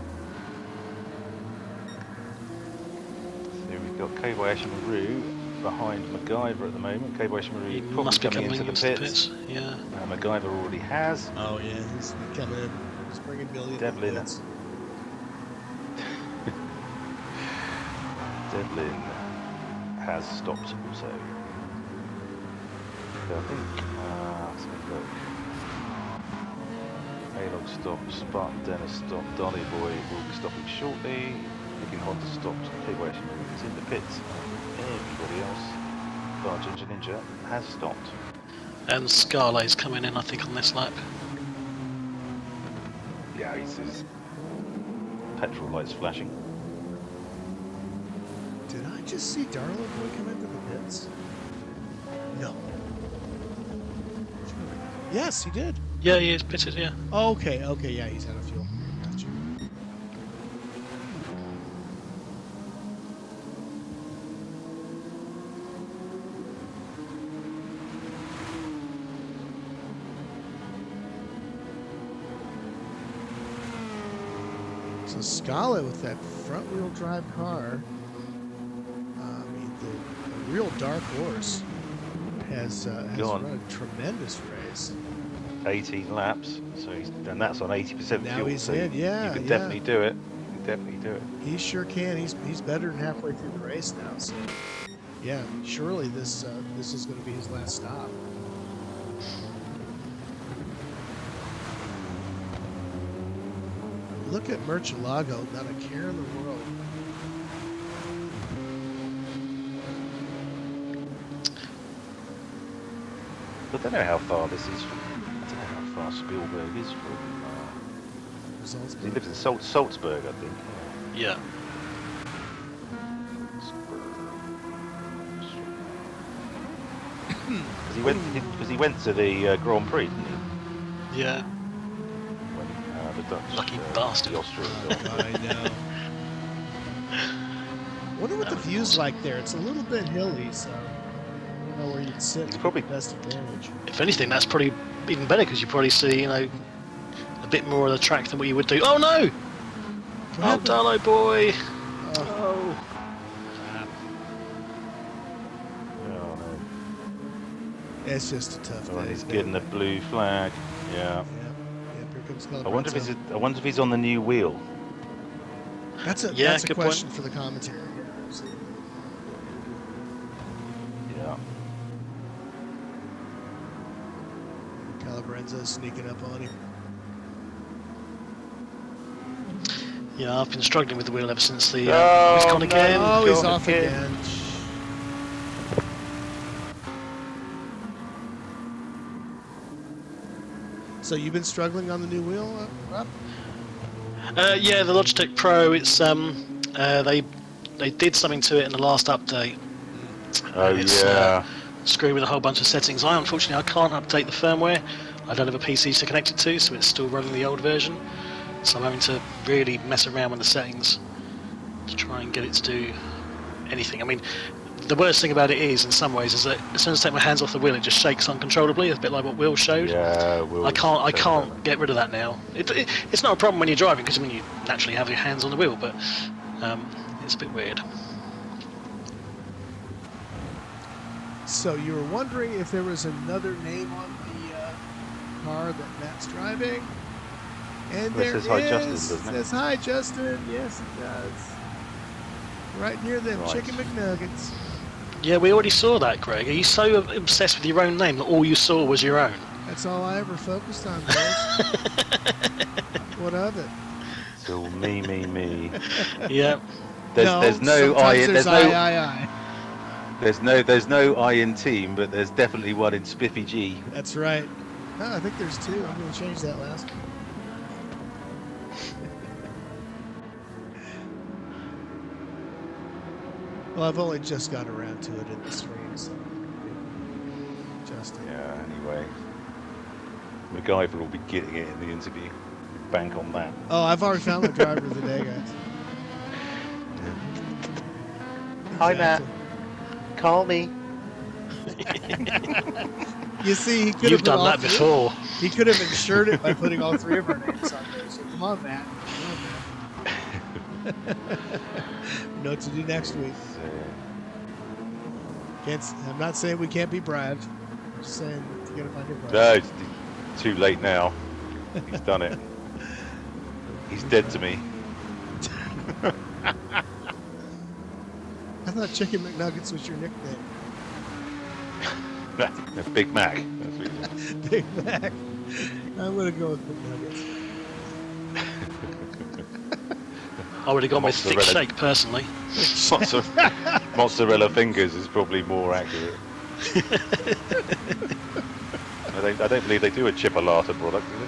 So we've got Kobayashi Maru behind MacGyver at the moment. Kobayashi He Maru probably must be coming into the pits. Yeah. MacGyver already has. Oh yeah, he's coming in. He's bringing Billy into the Devlin. pits. Devlin has stopped also. So I think, let's have a look. A-Log stopped, Spartan Dennis stopped, Dolly Boy will be stopping shortly. Looking Honda stopped, Kobayashi is in the pits. Everybody else, bar Ginger Ninja, has stopped. And Scarlet's coming in, I think, on this lap. Yeah, he's his petrol lights flashing. Did I just see Darla Boy come into the pits? No. Yes, he did. Yeah, he is pitted, yeah. Okay, yeah, he's out of fuel. Gotcha. So Scala with that front-wheel drive car, I mean, the real dark horse has Gone. run a tremendous race. 18 laps, so and that's on 80% Now fuel. he's so in, yeah, you can yeah. definitely do it. You can definitely do it. He sure can. He's better than halfway through the race now. So, yeah, surely this is going to be his last stop. Look at Murcielago, not a care in the world. I don't know how far this is from. I don't know how far Spielberg is from. He lives in Salzburg, I think. Yeah. Because he went to the Grand Prix, didn't he? Yeah. When the Dutch, Lucky bastard. the Austrians. I know. Wonder what the view's like there. It's a little bit hilly, so I don't know where you'd sit. It's to probably- get the best advantage. If anything, that's probably even better because you probably see, a bit more of the track than what you would do. Oh no! What Oh, happened? Darlo boy! Oh, Oh. Oh, no. it's just a tough Oh, day. he's getting a blue flag. Yeah. Yeah, here comes I wonder if he's on the new wheel. That's a Yeah, that's a good question for the commentary. Yeah. Calabrenza sneaking up on him. Yeah, I've been struggling with the wheel ever since the Oh, he's gone no. again. Oh, he's gone off again. again. So you've been struggling on the new wheel, Rob? Yeah, the Logitech Pro. It's they did something to it in the last update. Oh, It's, yeah. Screwing with a whole bunch of settings. Unfortunately, I can't update the firmware. I don't have a PC to connect it to, so it's still running the old version. So I'm having to really mess around with the settings to try and get it to do anything. I mean, the worst thing about it is, in some ways, is that as soon as I take my hands off the wheel, it just shakes uncontrollably, a bit like what Will showed. Yeah, Will I can't showed that. get rid of that now. It's not a problem when you're driving because you naturally have your hands on the wheel, but it's a bit weird. So you were wondering if there was another name on the car that Matt's driving, and Well, it there says hi, is. Justin, doesn't it? Says hi, Justin. Yes, it does. Right near them Right. chicken McNuggets. Yeah, we already saw that, Greg. Are you so obsessed with your own name that all you saw was your own? That's all I ever focused on, guys. What of it? It's all me. Yeah. There's no sometimes I. There's I. There's no I in team, but there's definitely one in Spiffy G. That's right. No, I think there's two. I'm going to change that last one. Well, I've only just got around to it in the stream, so job disgusting. Yeah, anyway. MacGyver will be getting it in the interview. Bank on that. Oh, I've already found my driver of the day, guys. Hi, Matt. Call me. You see, he could You've have done that before. He could have insured it by putting all three of our names on there. So come on, Matt. Come on, Matt. We know what to do next week. I'm not saying we can't be bribed. I'm just saying you gotta find your bribes. No, it's too late now. He's done it. He's dead to me. I thought Chicken McNuggets was your nickname. Big Mac. That's what it is. Big Mac. I'm gonna go with McNuggets. I would have gone with thick Mozzarella. shake personally. Mozzarella fingers is probably more accurate. I don't believe they do a chipolata product, do they?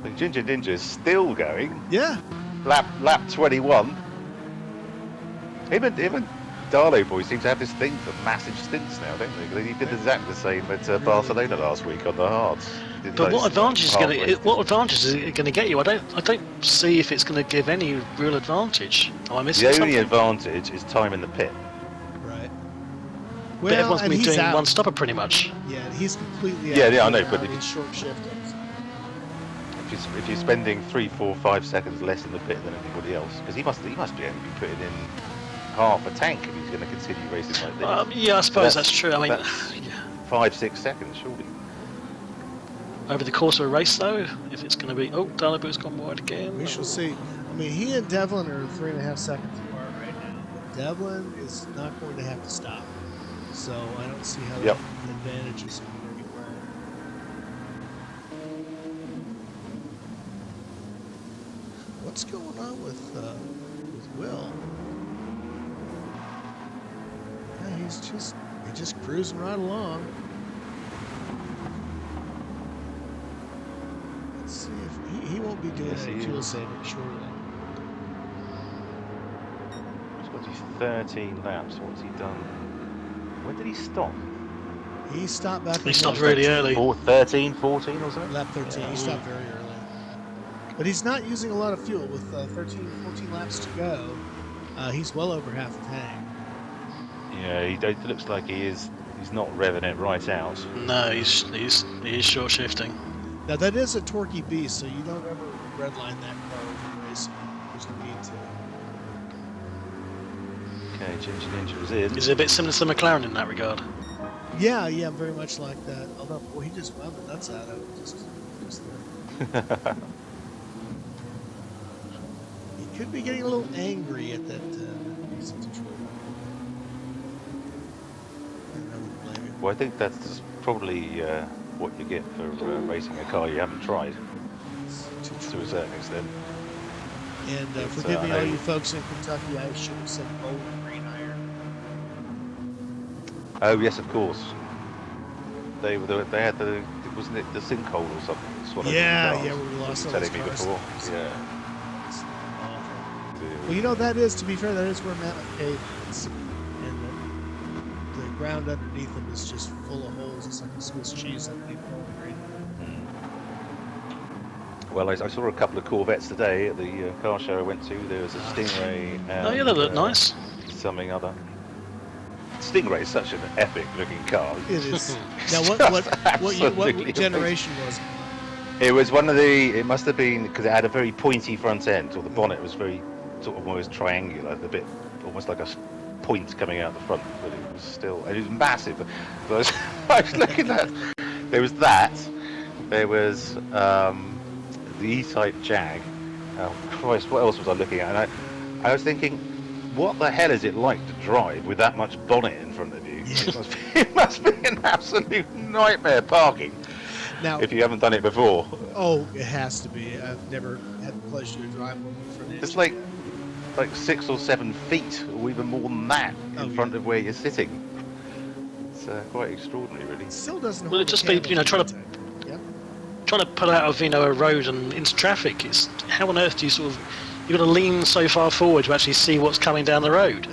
The Ginger Ninja is still going. Yeah. Lap 21. Him and Darlow boy seem to have this thing for massive stints now, don't they? He did exactly the same at Barcelona last week on the hards. But what advantage is it going to get you? I don't see if it's going to give any real advantage. Am I missing The something? only advantage is time in the pit. Right. But Well, everyone's and been he's doing out. one stopper pretty much. Yeah, and he's completely Yeah, out. yeah, I know, now. but if He's short shifting. If you're spending 3, 4, 5 seconds less in the pit than everybody else, because he must be only be putting in half a tank if he's going to continue racing like this. Yeah, I suppose So that's true. I mean, that's yeah. 5, 6 seconds, surely. Over the course of a race, though, if it's going to be... Oh, Darlow's gone wide again. We shall see. I mean, he and Devlin are 3.5 seconds apart right now. But Devlin is not going to have to stop. So I don't see how Yep. that advantage is going to be playing. What's going on with Will? Yeah, he's just cruising right along. Let's see if he won't be doing Yes, he any fuel is. saving shortly. He's got his 13 laps. What's he done? When did he stop? He stopped back. He on stopped lap really 13. early. 13, 14 or something? Lap 13. He stopped very early. But he's not using a lot of fuel. With 13, 14 laps to go, he's well over half a tank. Yeah, it looks like he's not revving it right out. No, he is short shifting. Now, that is a torquey beast, so you don't ever redline that car over racing. There's no need to. Okay, Ginger Ninja is in. Is it a bit similar to the McLaren in that regard? Yeah, very much like that. Although, boy, he just wound the nuts out of it. Just there. He could be getting a little angry at that piece of control. I wouldn't blame him. Well, I think that's probably what you get for racing a car you haven't tried, It's too to true. a certain extent. And It's, forgive me, I all know- you folks in Kentucky, I should have said gold green iron. Oh yes, of course. They had wasn't it the sinkhole or something? That's what I Yeah, think it yeah, was. where we lost all Telling those me cars. before. It's Yeah. awful. Well, you know, that is, to be fair, that is where Matt McCabe is. And the ground underneath him is just full of holes. It's like a Swiss cheese underneath Bowling Green. Well, I saw a couple of Corvettes today at the car show I went to. There was a Stingray and Oh yeah, they look nice. something other. Stingray is such an epic looking car. It is. Now, what Absolutely generation was it? It was one of the. It must have been because it had a very pointy front end, or the bonnet was very sort of almost triangular, a bit almost like a point coming out the front, but it was still. And it was massive. So I was looking at. There was that. There was the E-Type Jag. Oh Christ! What else was I looking at? And I was thinking, what the hell is it like to drive with that much bonnet in front of you? It must be an absolute nightmare parking. Now, If you haven't done it before. oh, it has to be. I've never had the pleasure to drive one for an It's like 6 or 7 feet, or even more than that, Oh, in front of where you're sitting. It's quite extraordinary, really. It still doesn't Well, hold it just a be, candle you know, to trying to- E-Type. Yeah. Trying to pull out of a road and into traffic. It's how on earth do you sort of you've got to lean so far forward to actually see what's coming down the road.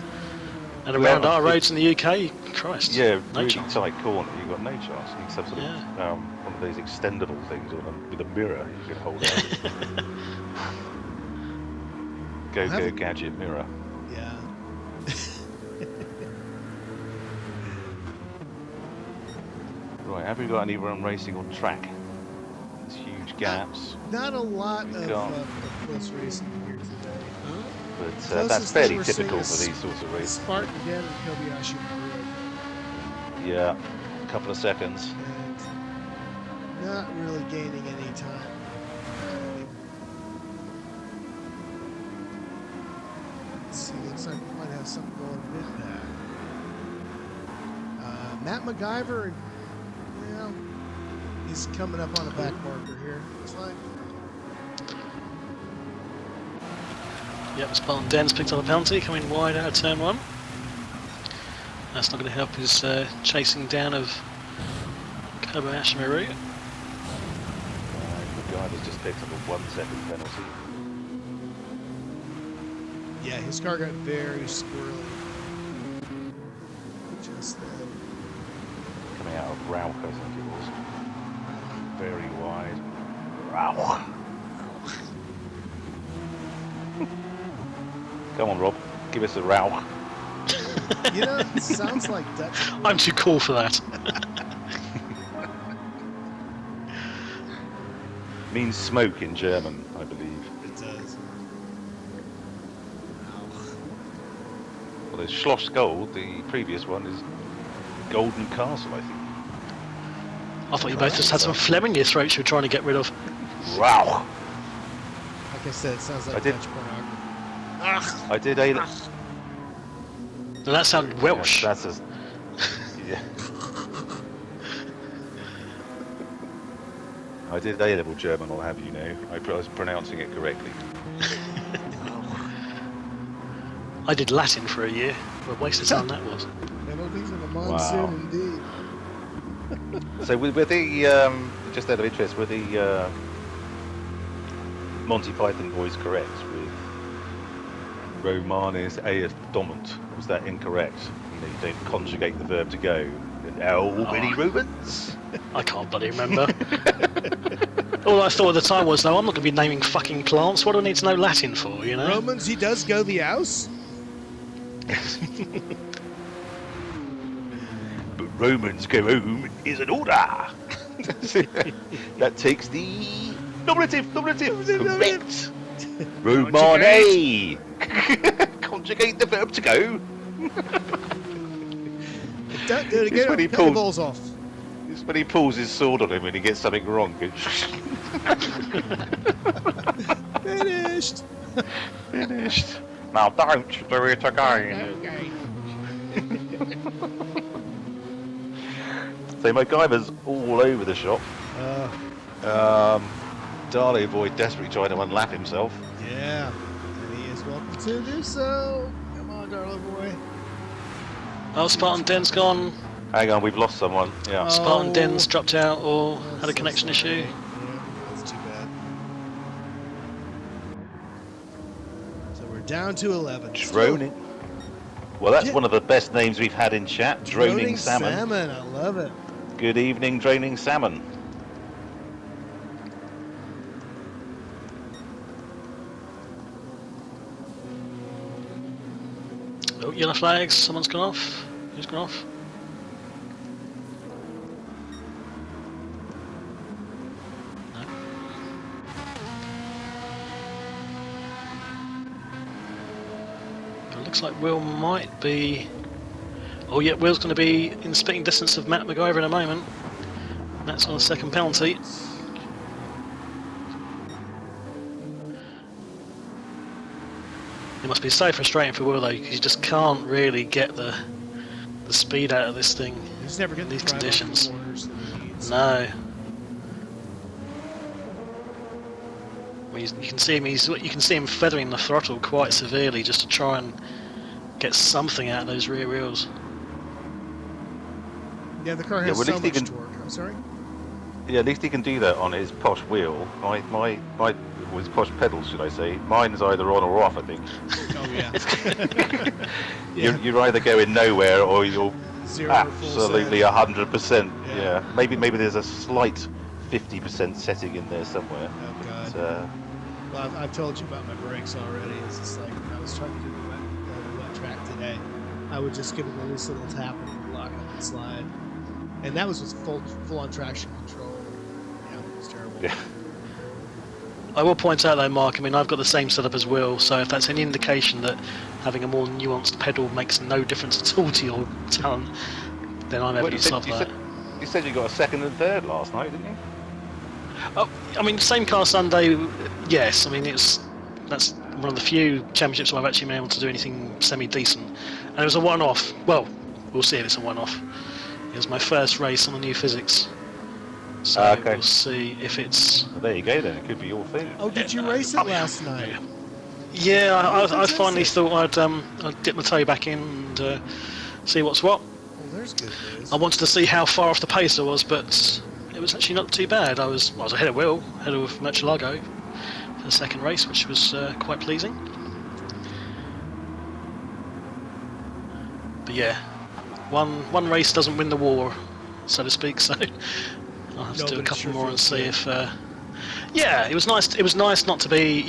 And around our roads in the UK, Christ, Yeah, no really chance. tight corner. You've got no chance. You need some sort of one of those extendable things with a mirror you can hold out. Go gadget mirror. Yeah. Right, have we got any run racing on track? There's huge gaps, Not a lot of close racing here today. but Closest that's thing fairly we're seeing typical is for these sorts of races. Spartan again and Kobayashi Maru. Yeah, a couple of seconds. And not really gaining any time. Let's see, looks like we might have something going with that. Matt MacGyver, well, he's coming up on a back marker here. It's fine. Yep, Spartan Den's picked up a penalty, coming wide out of turn 1. That's not going to help his chasing down of Kobayashi Maru. The guy has just picked up a 1 second penalty. Yeah, his car got very squirrely. Just then. Coming out of Rauch, I think it was. Very wide. Rauch. Come on, Rob. Give us a Rauch. You know, it sounds like Dutch. I'm too cool for that. Means smoke in German, I believe. It does. Well, there's Schloss Gold. The previous one is Golden Castle, I think. I thought you both just had some phlegm in your throats you were trying to get rid of. Wow. Like I said, it sounds like I did- Dutch pornography. I did A. No, that sounded Welsh. Yeah, that's a, yeah. I did A-level German, I'll have you know. I was pronouncing it correctly. I did Latin for a year. What a waste of time that was. Penalties in the monsoon, indeed. So with the just out of interest, were the Monty Python boys correct with Romanis AF Domant? Was that incorrect? You know, you don't conjugate the verb to go. How many Romans? I can't bloody remember. All I thought at the time was, no, I'm not going to be naming fucking plants. What do I need to know Latin for, you know? Romans, he does go the house. But Romans go home is an order. That takes the nominative. Correct. Romane. Conjugate the verb to go. Don't do it It's again. when he Cut the pulls- balls off. It's when he pulls his sword on him and he gets something wrong. Finished. Finished. Now don't do it again. Okay. So MacGyver's all over the shop. Darley boy desperately trying to unlap himself. Yeah, and he is welcome to do so. Come on, Darla boy. Oh, Spartan Den's gone. Hang on, we've lost someone. Yeah. Spartan Oh. Den's dropped out or had a That's connection so issue. sad. Yeah, that's too bad. So we're down to 11. Droning. Well, that's Yeah. one of the best names we've had in chat. Droning Salmon. I love it. Good evening, Droning Salmon. Oh, yellow flags. Someone's gone off. Who's gone off? No. It looks like Will might be... Oh yeah, Will's going to be in spitting distance of Matt MacGyver in a moment. Matt's on a second penalty. It must be so frustrating for Will though, because you just can't really get the speed out of this thing. He's never getting These the drive off the conditions. corners that he needs. No. Well, you can see him. You can see him feathering the throttle quite severely just to try and get something out of those rear wheels. Yeah, the car Yeah, has well, at so least he much can- torque. I'm sorry. Yeah, at least he can do that on his posh wheel. My his posh pedals, should I say? Mine's either on or off, I think. Oh yeah. You're either going nowhere or you're 0 or full absolutely set. 100%. Yeah. Yeah. Maybe there's a slight 50% setting in there somewhere. Oh god. But, Well, I've told you about my brakes already. It's just like when I was trying to do the wet track today, I would just give it a loose little tap and it would lock up and slide. And that was with full on traction control. Yeah, it was terrible. yeah. I will point out though, Mark, I mean, I've got the same setup as Will, so if that's any indication that having a more nuanced pedal makes no difference at all to your talent, then I'm evidence of that. You said you got a second and third last night, didn't you? Oh, I mean, same car Sunday, yes. I mean, that's one of the few championships where I've actually been able to do anything semi-decent. And it was a one-off. Well, we'll see if it's a one-off. It was my first race on the new physics. So okay. we'll see if it's... Well, there you go then, it could be your thing. Oh, did you race it last night? Yeah, I finally thought I'd dip my toe back in and see what's what. Well, there's good news. I wanted to see how far off the pace I was, but it was actually not too bad. I was ahead of Will, ahead of Murcielago for the second race, which was quite pleasing. But yeah, one race doesn't win the war, so to speak. So I'll have to do a couple more and see if. Yeah, it was nice. It was nice not to be,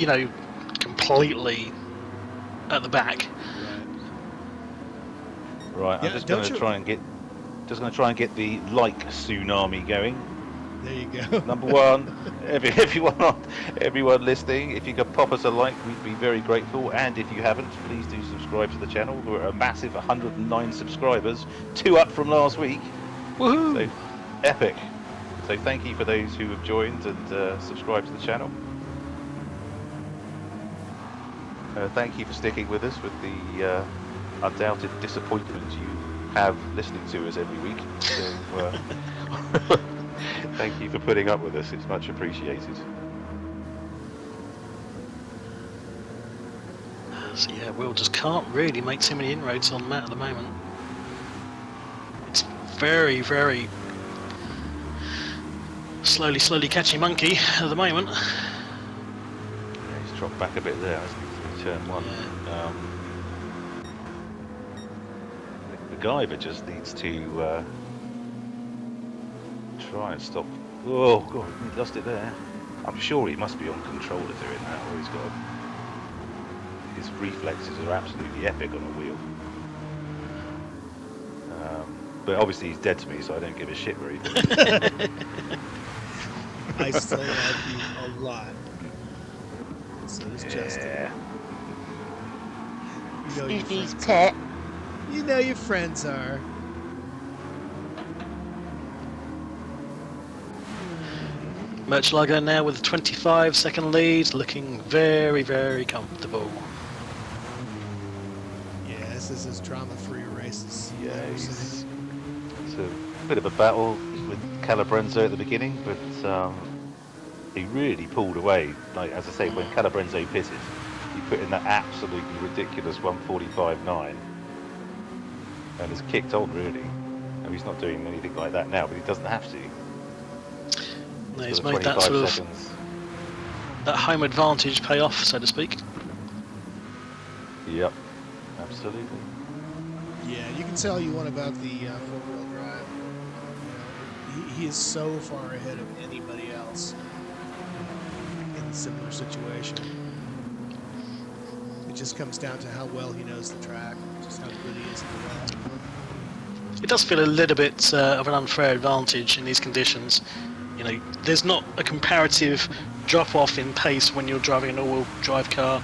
completely at the back. Right, Yeah, I'm just going to try and get the like tsunami going. There you go. Number one, everyone listening, if you could pop us a like, we'd be very grateful. And if you haven't, please do subscribe to the channel. We're a massive 109 subscribers, 2 up from last week. Woohoo! So epic. So thank you for those who have joined and subscribed to the channel. Thank you for sticking with us with the undoubted disappointment you have listening to us every week. So, thank you for putting up with us. It's much appreciated. So yeah, Will just can't really make too many inroads on Matt at the moment. It's very, very slowly catching monkey at the moment. Yeah, he's dropped back a bit there, hasn't he? Turn one. Yeah. The Guyver just needs to try and stop. Oh god, he lost it there. I'm sure he must be on controller doing that, or he's got. His reflexes are absolutely epic on a wheel. But obviously he's dead to me, so I don't give a shit where he does. I still like you a lot. So does Justin. You know your Fifi's friends pet. are. You know your friends are. Murcielago now with a 25-second lead, looking very, very comfortable. Yeah, this is as drama-free races. Yeah, I've ever it's seen. a bit of a battle with Calabrenzo at the beginning, but he really pulled away. Like as I say, when Calabrenzo pitted, he put in that absolutely ridiculous 1:45.9, and has kicked on really. And he's not doing anything like that now, but he doesn't have to. No, he's For made that 25 sort of seconds. that home advantage pay off, so to speak. Yep, absolutely. Yeah, you can tell you one about the four-wheel drive. You know, he is so far ahead of anybody else in a similar situation. It just comes down to how well he knows the track, just how good he is in the wet. It does feel a little bit of an unfair advantage in these conditions. You know, there's not a comparative drop-off in pace when you're driving an all-wheel drive car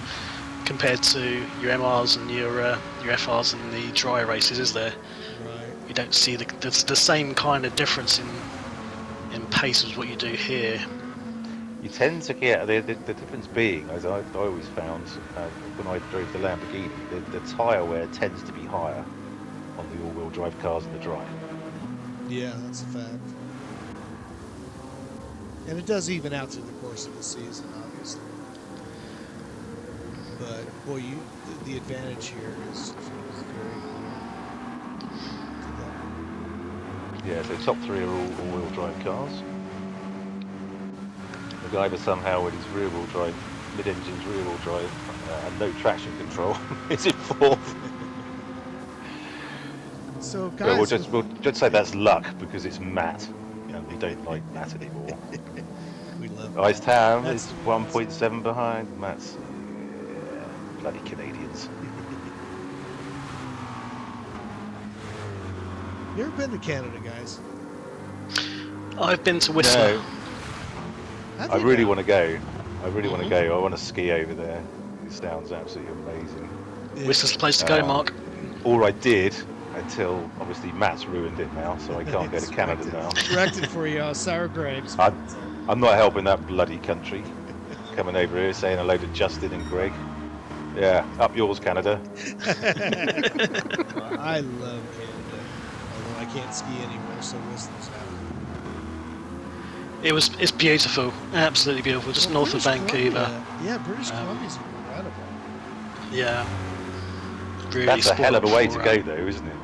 compared to your MRs and your FRs in the dry races, is there? Right. You don't see the same kind of difference in pace as what you do here. You tend to get the difference being, as I always found when I drove the Lamborghini, the tyre wear tends to be higher on the all-wheel drive cars in the dry. Yeah, that's a fact. And it does even out through the course of the season, obviously. But boy, the advantage here is very clear. Yeah, so top three are all all-wheel drive cars. MacGyver somehow with his rear-wheel drive, mid-engine's rear-wheel drive, and no traction control, is in fourth. So But guys, we'll just say that's luck because it's Matt, and we don't like Matt anymore. we love Ice Tam That's- is 1.7 behind. Matt's bloody Canadians. You ever been to Canada, guys? I've been to Whistler. No, Have I you really now? want to go. I really want to go. I want to ski over there. It sounds absolutely amazing. Yeah. Whistler's the place to go, Mark. Or I did until obviously Matt's ruined it now, so I can't go to It's Canada wrecked now. Wrecked it for you, sour grapes. I'm not helping that bloody country. Coming over here saying hello to Justin and Greg. Yeah, up yours, Canada. I love Canada, although I can't ski anywhere, so Whistler's out. It's beautiful, absolutely beautiful, just north of British Vancouver. Columbia. Yeah, British Columbia's incredible. Yeah, really. That's a hell of a way to spoiled go, for, though, isn't it?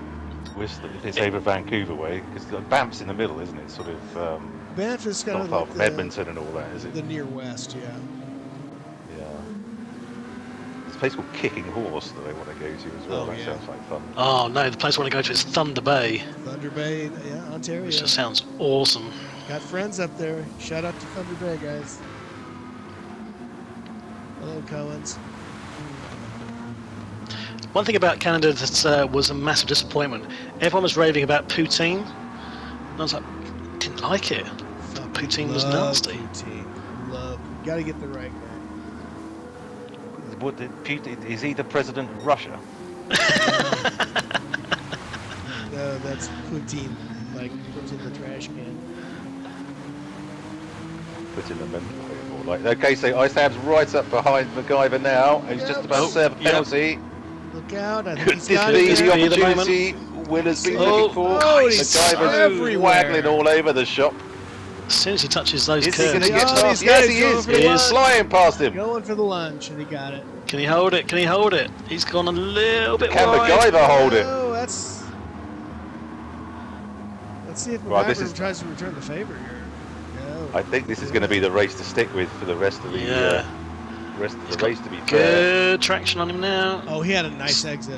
Whistler, if it's over Vancouver way, because Banff's in the middle, isn't it? Sort of Banff is kind not of far like from the, Edmonton and all that, is it? the near west, yeah. Yeah. There's a place called Kicking Horse that I want to go to as well. Oh, That yeah. sounds like fun. Oh no, the place I want to go to is Thunder Bay, Thunder Bay, yeah, Ontario. which just sounds awesome. Got friends up there. Shout out to Thunder Bay, guys. Hello, Coens. One thing about Canada that was a massive disappointment. Everyone was raving about poutine, and I was like, didn't like it. Thought poutine was Love nasty. Poutine. Love. Got to get the right guy. What, is he the president of Russia? No, that's poutine. Like puts in the trash can. Put in the mental or like. Okay, so Ice Tab's right up behind MacGyver now. He's just about to serve a Yep. penalty. Look out! I think Could he's this got be it. Could the be the opportunity Willer's been Oh, looking for? oh, he's MacGyver's everywhere. waggling all over the shop. As soon as he touches those Is he going curves, to get Oh, past? he's got Yes, it. he He's is. going for the He He's is. flying past him. Going for the lunch, and he got it. can he hold it? Can he hold it? He's gone a little bit Can wide. MacGyver hold it? Oh, that's. Let's see if Right, MacGyver this is- tries to return the favor here. No. I think this is going to be the race to stick with for the rest of the Yeah. rest of He's the got race. To be fair, Good traction on him now. Oh, he had a nice exit.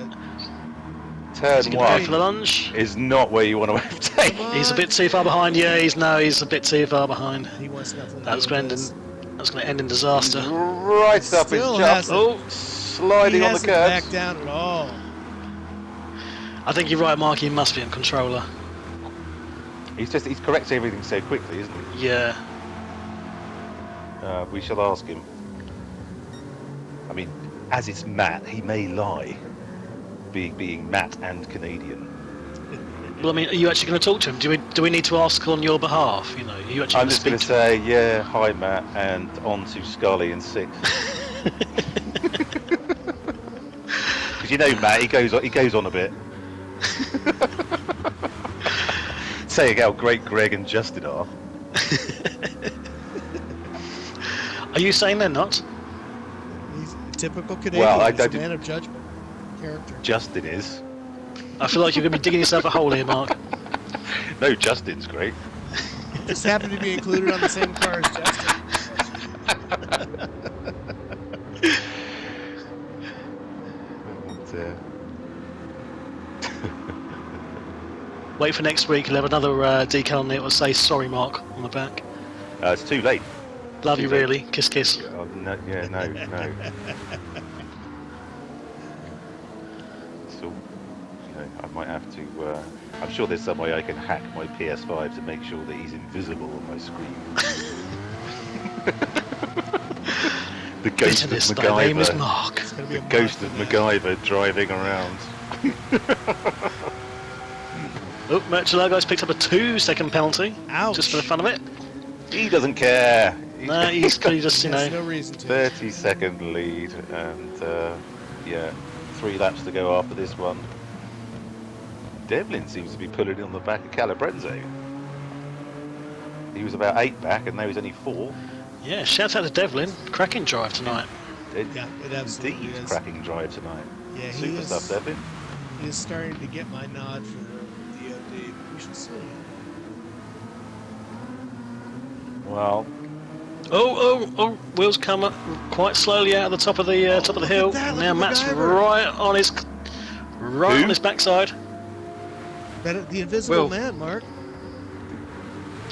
turn He's going to go one for the lunge. is not where you want to overtake. Come He's a on. bit too far behind. Yeah, he's a bit too far behind. He wants nothing to That's do going with to this. that's going to end in disaster. Right up his Still jump. hasn't- Oh, He Sliding on the hasn't backed curbs. down at all. I think you're right, Mark. He must be on controller. He's correcting everything so quickly, isn't he? Yeah. We shall ask him. I mean, as it's Matt, he may lie, being Matt and Canadian. Well, I mean, are you actually going to talk to him? Do we need to ask on your behalf? You know, are you actually I'm going to just going speak to say, yeah, hi Matt, and on to Scully and 6. Because you know Matt, he goes on a bit. Saying how great Greg and Justin are. Are you saying they're not? He's a typical Canadian. Well, I He's a don't- man of judgment. Character. Justin is. I feel like you're going to be digging yourself a hole here, Mark. No, Justin's great. Just happened to be included on the same car as Justin. And, Wait for next week. He'll have another decal on it. Will say "Sorry, Mark" on the back. it's too late. Love you, Too late. really. Kiss, kiss. Oh, no, yeah, no. So, you know, I might have to. I'm sure there's some way I can hack my PS5 to make sure that he's invisible on my screen. The ghost of Bitterness, thy name is MacGyver. Mark. It's gonna be The a ghost month of from now. MacGyver driving around. Oh, Murcielago's picked up a 2-second penalty. Ouch. Just for the fun of it. He doesn't care. No, he's got just, you There's know. no reason to. 30-second lead, and yeah, 3 laps to go after this one. Devlin seems to be pulling it on the back of Calabrenzo. He was about 8 back, and now he's only 4. Yeah, shout out to Devlin. Cracking drive tonight. Yeah, it absolutely Indeed, is. cracking drive tonight. Yeah, he Super is, stuff, Devlin. he is starting to get my nod for DOD. We should see. Well, Oh! Will's come up quite slowly out of the top of the hill. at that, look Now at Matt's MacGyver. right on his backside. The Invisible Will. Man, Mark.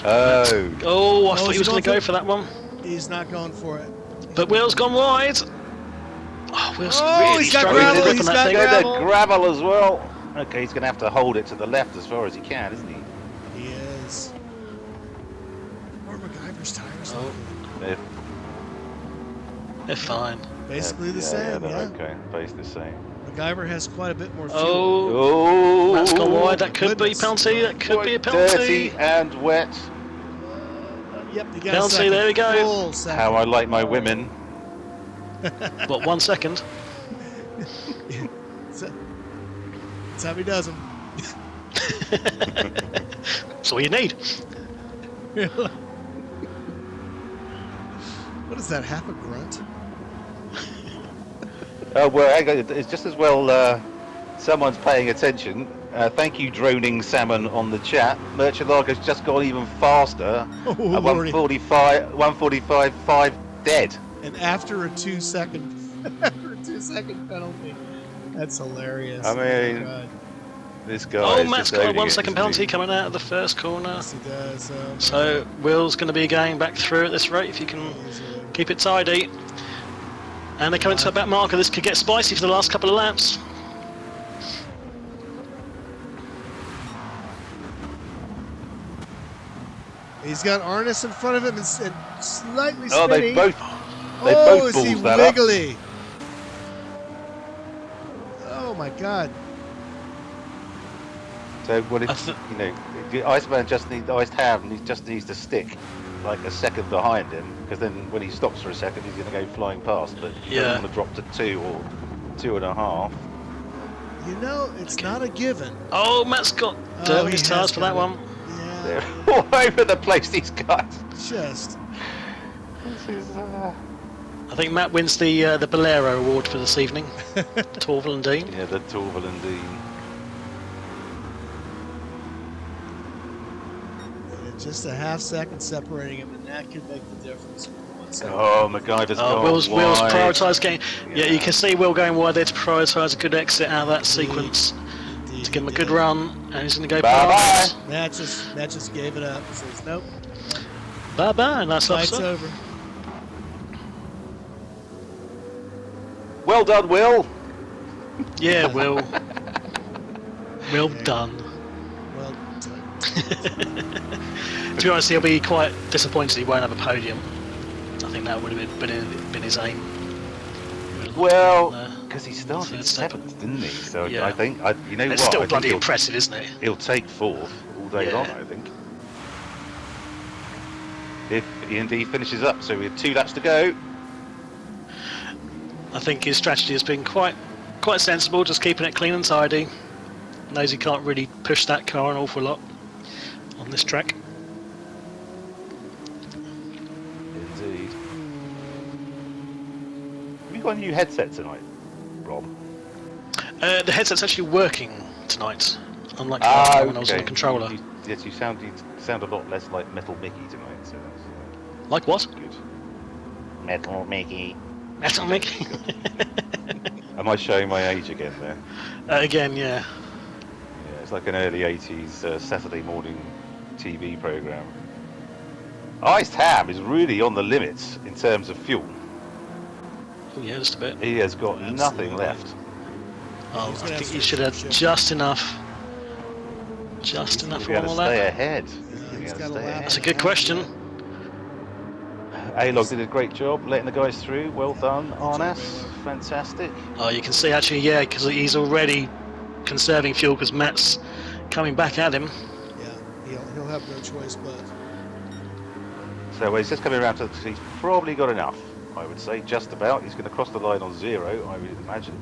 Oh. Oh, I Oh, thought is he was he going to going go for- for that one. He's not going for it. But Will's gone wide. Oh, Will's Oh, really he's got struggling with the gravel, grip he's on got that thing. gravel. The gravel as well. Okay, he's going to have to hold it to the left as far as he can, isn't he? He is. Or MacGyver's tires. Oh, They're, they're fine. Basically the yeah, same, they're yeah. okay. Basically the same. MacGyver has quite a bit more fuel. Oh, Oh, Matt's gone wide. That could be a goodness. penalty. That could be a dirty penalty. and wet. Yep, you got a Penalty, second. there we go. Full second. How I like my women. What, 1 second? That's how he does them. That's all you need. What is that? Half a grunt? Oh, well, hang on, it's just as well someone's paying attention. Thank you, Droning Salmon, on the chat. Merchant Lager's just gone even faster. Oh, At Lordy. 145.5 dead. And after a 2 second, after a 2 second penalty, that's hilarious. I mean, Oh, God. This guy Oh, is Matt's just got a owning 1 it, second isn't penalty he? coming out of the first corner. Yes, he does. So Will's going to be going back through at this rate if you can keep it tidy. And they're coming to a back marker. This could get spicy for the last couple of laps. He's got Arnis in front of him and slightly spinning. Oh, they both Oh, is he balls that up. wiggly? Oh my God! So what I if th- the Iceman just needs the iced ham? He just needs to stick like a second behind him, because then when he stops for a second, he's going to go flying past. But you Yeah. don't want to drop to 2 or 2.5. You know, it's not a given. Oh, Matt's got Oh, dirt on he his has tyres for got that it. one. Yeah, They're all over the place. These guys. just. This is, I think Matt wins the Bolero award for this evening. Torval and Dean. yeah, the Torval and Dean. Just a half second separating him, and that could make the difference. 1 second. Oh, MacGyver's gone Will's wide. prioritised getting. Yeah, you can see Will going wide there to prioritise a good exit out of that sequence Indeed, to give him a he good did. run, and he's going to go Bye-bye. past. Matt just gave it up. He says, "Nope, Bye bye, nice fight's officer. over." Well done, Will. Yeah, Will. Well done. Well done. To be honest, he'll be quite disappointed he won't have a podium. I think that would have been his aim. Well, Uh, because he started third step. 7th, didn't he? So Yeah. I think, you know It's what? still I bloody think impressive, isn't it? he'll take 4th all day Yeah. long, I think. If he indeed finishes up, so we have 2 laps to go. I think his strategy has been quite sensible, just keeping it clean and tidy. Knows he can't really push that car an awful lot on this track. Indeed. Have you got a new headset tonight, Rob? The headset's actually working tonight, unlike when I was on the controller. Yes, you sound a lot less like Metal Mickey tonight, so that's Like what? good. Metal Mickey. Metal Mickey. Am I showing my age again there? Again, yeah. Yeah, it's like an early 80s Saturday morning TV program. Iced Ham is really on the limits in terms of fuel. Oh, yeah, just a bit. He has got Absolutely. nothing left. Oh, He's I gonna have think to he should have shift. just enough. Just enough He's for got one to more stay lap. ahead. he's He's got gotta a stay lap. ahead. That's a good question. A-Log did a great job letting the guys through. Well done, Arnas. Fantastic. Oh, you can see actually, yeah, because he's already conserving fuel because Matt's coming back at him. Yeah, he'll have no choice but. So he's just coming around to. He's probably got enough, I would say, just about. He's going to cross the line on 0, I would imagine.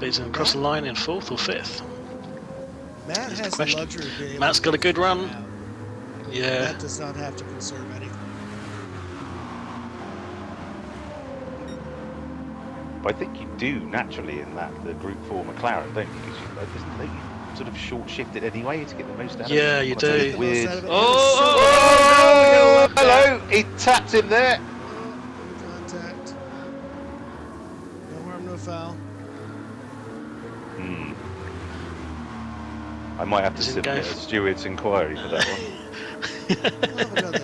But he's going to cross the line in 4th or 5th. Matt That's the has the question. luxury of being able Matt's to got a good conserve run. now. Yeah. Matt does not have to conserve anything. But I think you do naturally in the Group 4 McLaren, don't you? Because don't you sort of short shift it anyway to get the most out of it. Yeah, you Like I say, do. Weird. Oh, Hello! He tapped him there. contact. No harm, no foul. I might have to Does it submit go? a steward's inquiry for that one. We'll have another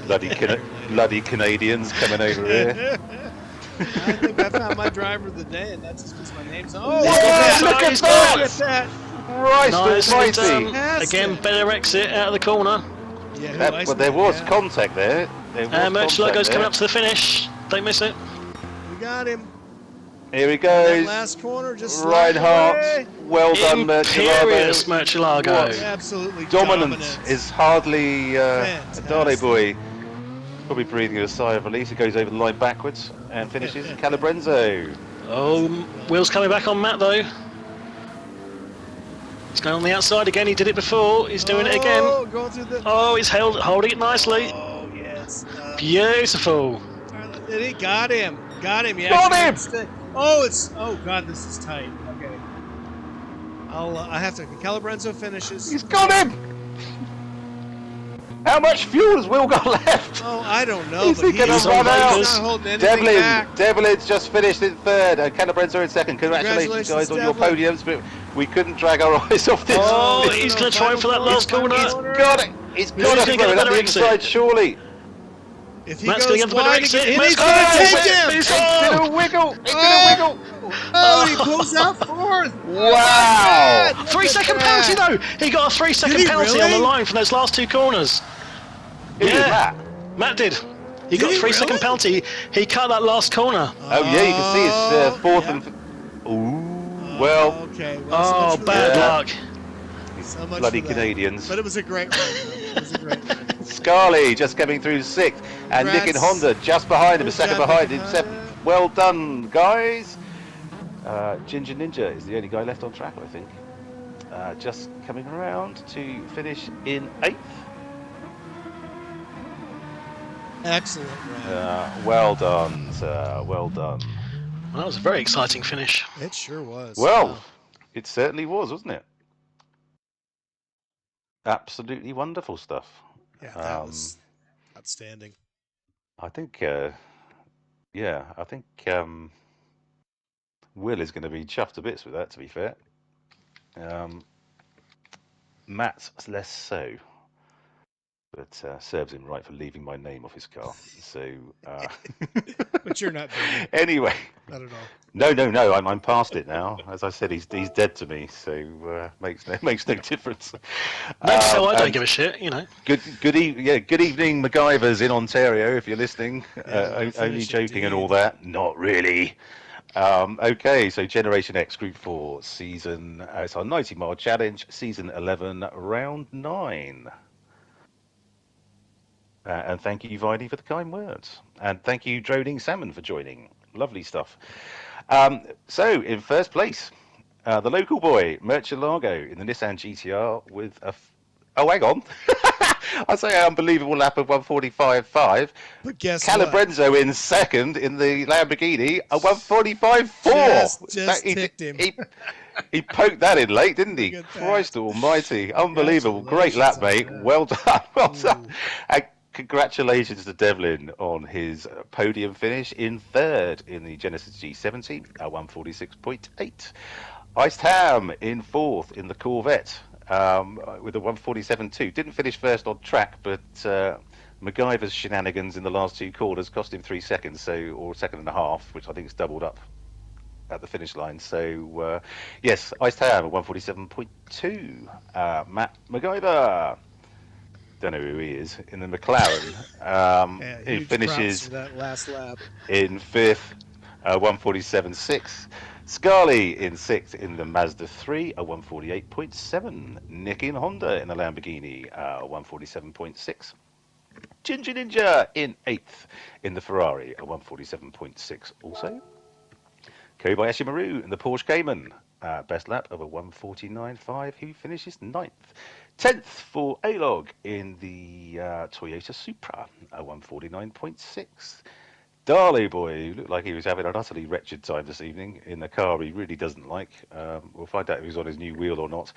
Bloody Canadians coming over here. I think I found my driver of the day, and that's just because my name's on. He's Oh, got look at he's that! look at that! Christ Nicely almighty! done. Again, better exit out of the corner. Yeah, who Well, iced there it? was Yeah. contact there. There was Merch contact logo's there. coming up to the finish. Don't miss it. We got him. Here he That goes. last corner, just slide Reinhardt. away. Well done, Imperious Murcielago. Murcielago. What? Absolutely Dominant is hardly a Fantastic. Dale boy. Probably breathing a sigh of release. He goes over the line backwards and finishes Calabrenzo. Oh, Will's coming back on Matt though. He's going on the outside again. He did it before. He's doing it again. Going through the. Oh, he's holding it nicely. Oh yes. Beautiful. He got him. Got him. Yeah. Got him! Oh, it's. Oh God, this is tight. Okay. I have to. Calabrenzo finishes. He's got him! How much fuel has Will got left? Oh, I don't know. Is but he going he's to on run out? Lakers. Not holding anything back. Devlin's just finished in third, and Calabrenzo in second. Congratulations, guys, on your Devlin. podiums, but we couldn't drag our eyes off this. Oh, no, he's no, going to try for that final last corner. He's got it! He's got Who's it! gonna get a Throw it up better the exit? inside, surely. If he Matt's goes going to get the better wide exit. again, Matt's he's going to going take him. He's It's gonna wiggle! It's gonna wiggle! Oh, he pulls out fourth. Wow! Look 3 at second that. penalty though. He got a 3 second Did he penalty on the really? line from those last two corners. Who did that? Matt did. He Did got he a 3 second really? penalty. He cut that last corner. Oh yeah, you can see it's fourth yeah. and... Ooh, well, Okay. Well, so Oh, much for bad that. luck. So much bloody for that. Canadians. But it was a great run. It was a great run. Scarley just coming through sixth, and Nick in Congrats. Honda just behind him, a Good second job, behind Nick him, in seventh. Honda. Well done, guys. Ginger Ninja is the only guy left on track, I think. Just coming around to finish in eighth. Excellent run. Well done, sir. Well done. Well, that was a very exciting finish. It sure was. Well, Wow. it certainly was, wasn't it? Absolutely wonderful stuff. Yeah, that was outstanding. I think, yeah, I think Will is going to be chuffed to bits with that, to be fair. Matt's less so, but serves him right for leaving my name off his car. So, But you're not doing anyway, not at all. no, I'm past it now. As I said, he's dead to me, so makes no difference. Notice how I don't and give a shit, you know. Good evening, MacGyvers in Ontario, if you're listening. Only finish joking and all indeed. that. Not really. Okay, so Generation X Group 4 season, it's our 90-mile challenge, season 11, round 9. And thank you, Viney, for the kind words. And thank you, Droning Salmon, for joining. Lovely stuff. So, in first place, the local boy, Murcielago, in the Nissan GTR with a... Oh, hang on. I say unbelievable lap of 145.5. But guess Calabrenzo in second in the Lamborghini, a 145.4. Just ticked him. He poked that in late, didn't he? Look at that. Christ almighty. Unbelievable. Great lap, mate. Congratulations on that. Well done. Well done. And congratulations to Devlin on his podium finish in third in the Genesis G70, a 146.8. Iced Ham in fourth in the Corvette with a 147.2. Didn't finish first on track, but MacGyver's shenanigans in the last two corners cost him 3 seconds, or a second and a half, which I think is doubled up at the finish line. So, yes, Iced Ham at 147.2. Matt MacGyver, don't know who he is, in the McLaren. He huge props finishes for that last lap. in fifth, 147.6. Scarley in sixth in the Mazda 3, a 148.7. Nick in Honda in the Lamborghini, 147.6. Ginger Ninja in eighth in the Ferrari, a 147.6 also. Kobayashi Maru in the Porsche Cayman, best lap of a 149.5, who finishes ninth. 10th for A-Log in the Toyota Supra, a 149.6. Darley boy looked like he was having an utterly wretched time this evening in the car he really doesn't like. We'll find out if he's on his new wheel or not.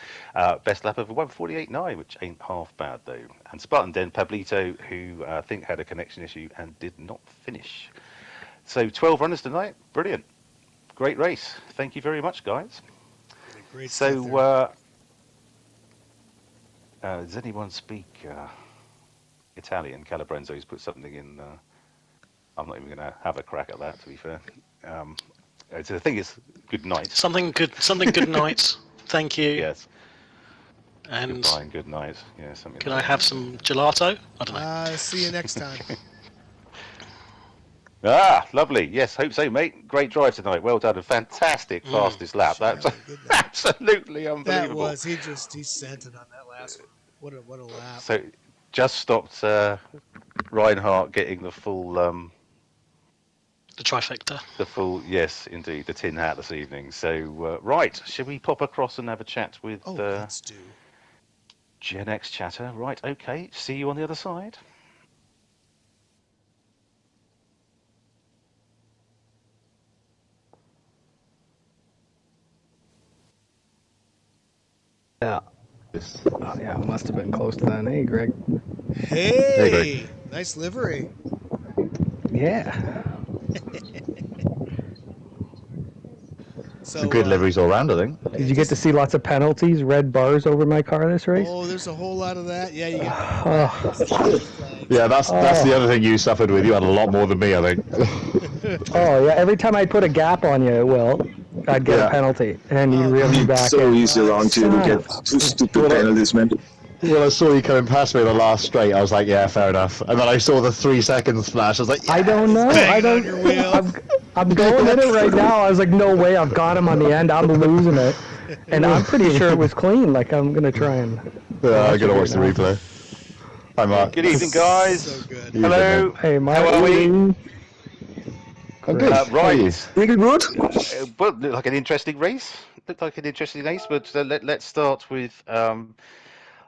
Best lap of 1:48.9, which ain't half bad though. And Spartan Den Pablito, who I think had a connection issue and did not finish. So 12 runners tonight, brilliant, great race. Thank you very much, guys. Great So stuff does anyone speak Italian? Calabrenzo's put something in. I'm not even going to have a crack at that, to be fair. So the thing is, good night. Something good night. Thank you. Yes. And Goodbye and good night. Yeah, something. can like I have some gelato? I don't know. there. See you next time. Lovely. Yes, hope so, mate. Great drive tonight. Well done. And fantastic fastest lap. That's absolutely unbelievable. That was. He sent it on that last one. What a lap. So just stopped Reinhardt getting the full... The trifecta. The full, yes, indeed, the tin hat this evening. So, right, shall we pop across and have a chat with let's do. Gen X chatter? Right, okay. See you on the other side. Yeah. Yeah, it must have been close to that. Hey, Greg. Hey, Greg. Nice livery. Yeah. So, Some good liveries all round, I think. Did you get to see lots of penalties, red bars over my car this race? Oh, there's a whole lot of that. Yeah, you got Yeah, that's the other thing you suffered with. You had a lot more than me, I think. Oh, yeah. Every time I'd put a gap on you, I'd get a penalty, and you'd reel me back so in. easy around here to get two stupid penalties, man. When I saw you coming past me in the last straight, I was like, yeah, fair enough. And then I saw the 3 seconds flash. I was like, yeah. I don't know. I don't. I'm going in it right now. I was like, no way. I've got him on the end. I'm losing it, and I'm pretty sure it was clean. Like I'm gonna try and. I'm gonna watch the replay. Hi, Mark. Good evening, guys. So good. Hello. Hey, Mark. How are we? I'm good. Right. Really good. Well, looked like an interesting race. But let's start with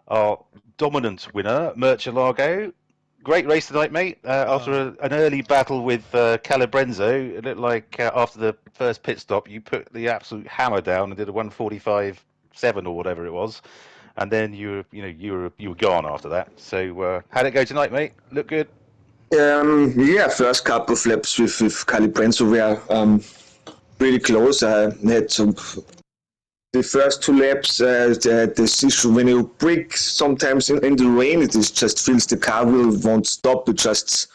our dominant winner, Murcielago. Great race tonight, mate. After an early battle with Calabrenzo, it looked like after the first pit stop, you put the absolute hammer down and did a 1:45.7 or whatever it was, and then you were gone after that. So how'd it go tonight, mate? Look good. Yeah, first couple of laps with Calabrenzo were pretty close. I had some. The first 2 laps, this issue when you brake sometimes in the rain, it just feels the car wheel won't stop. It just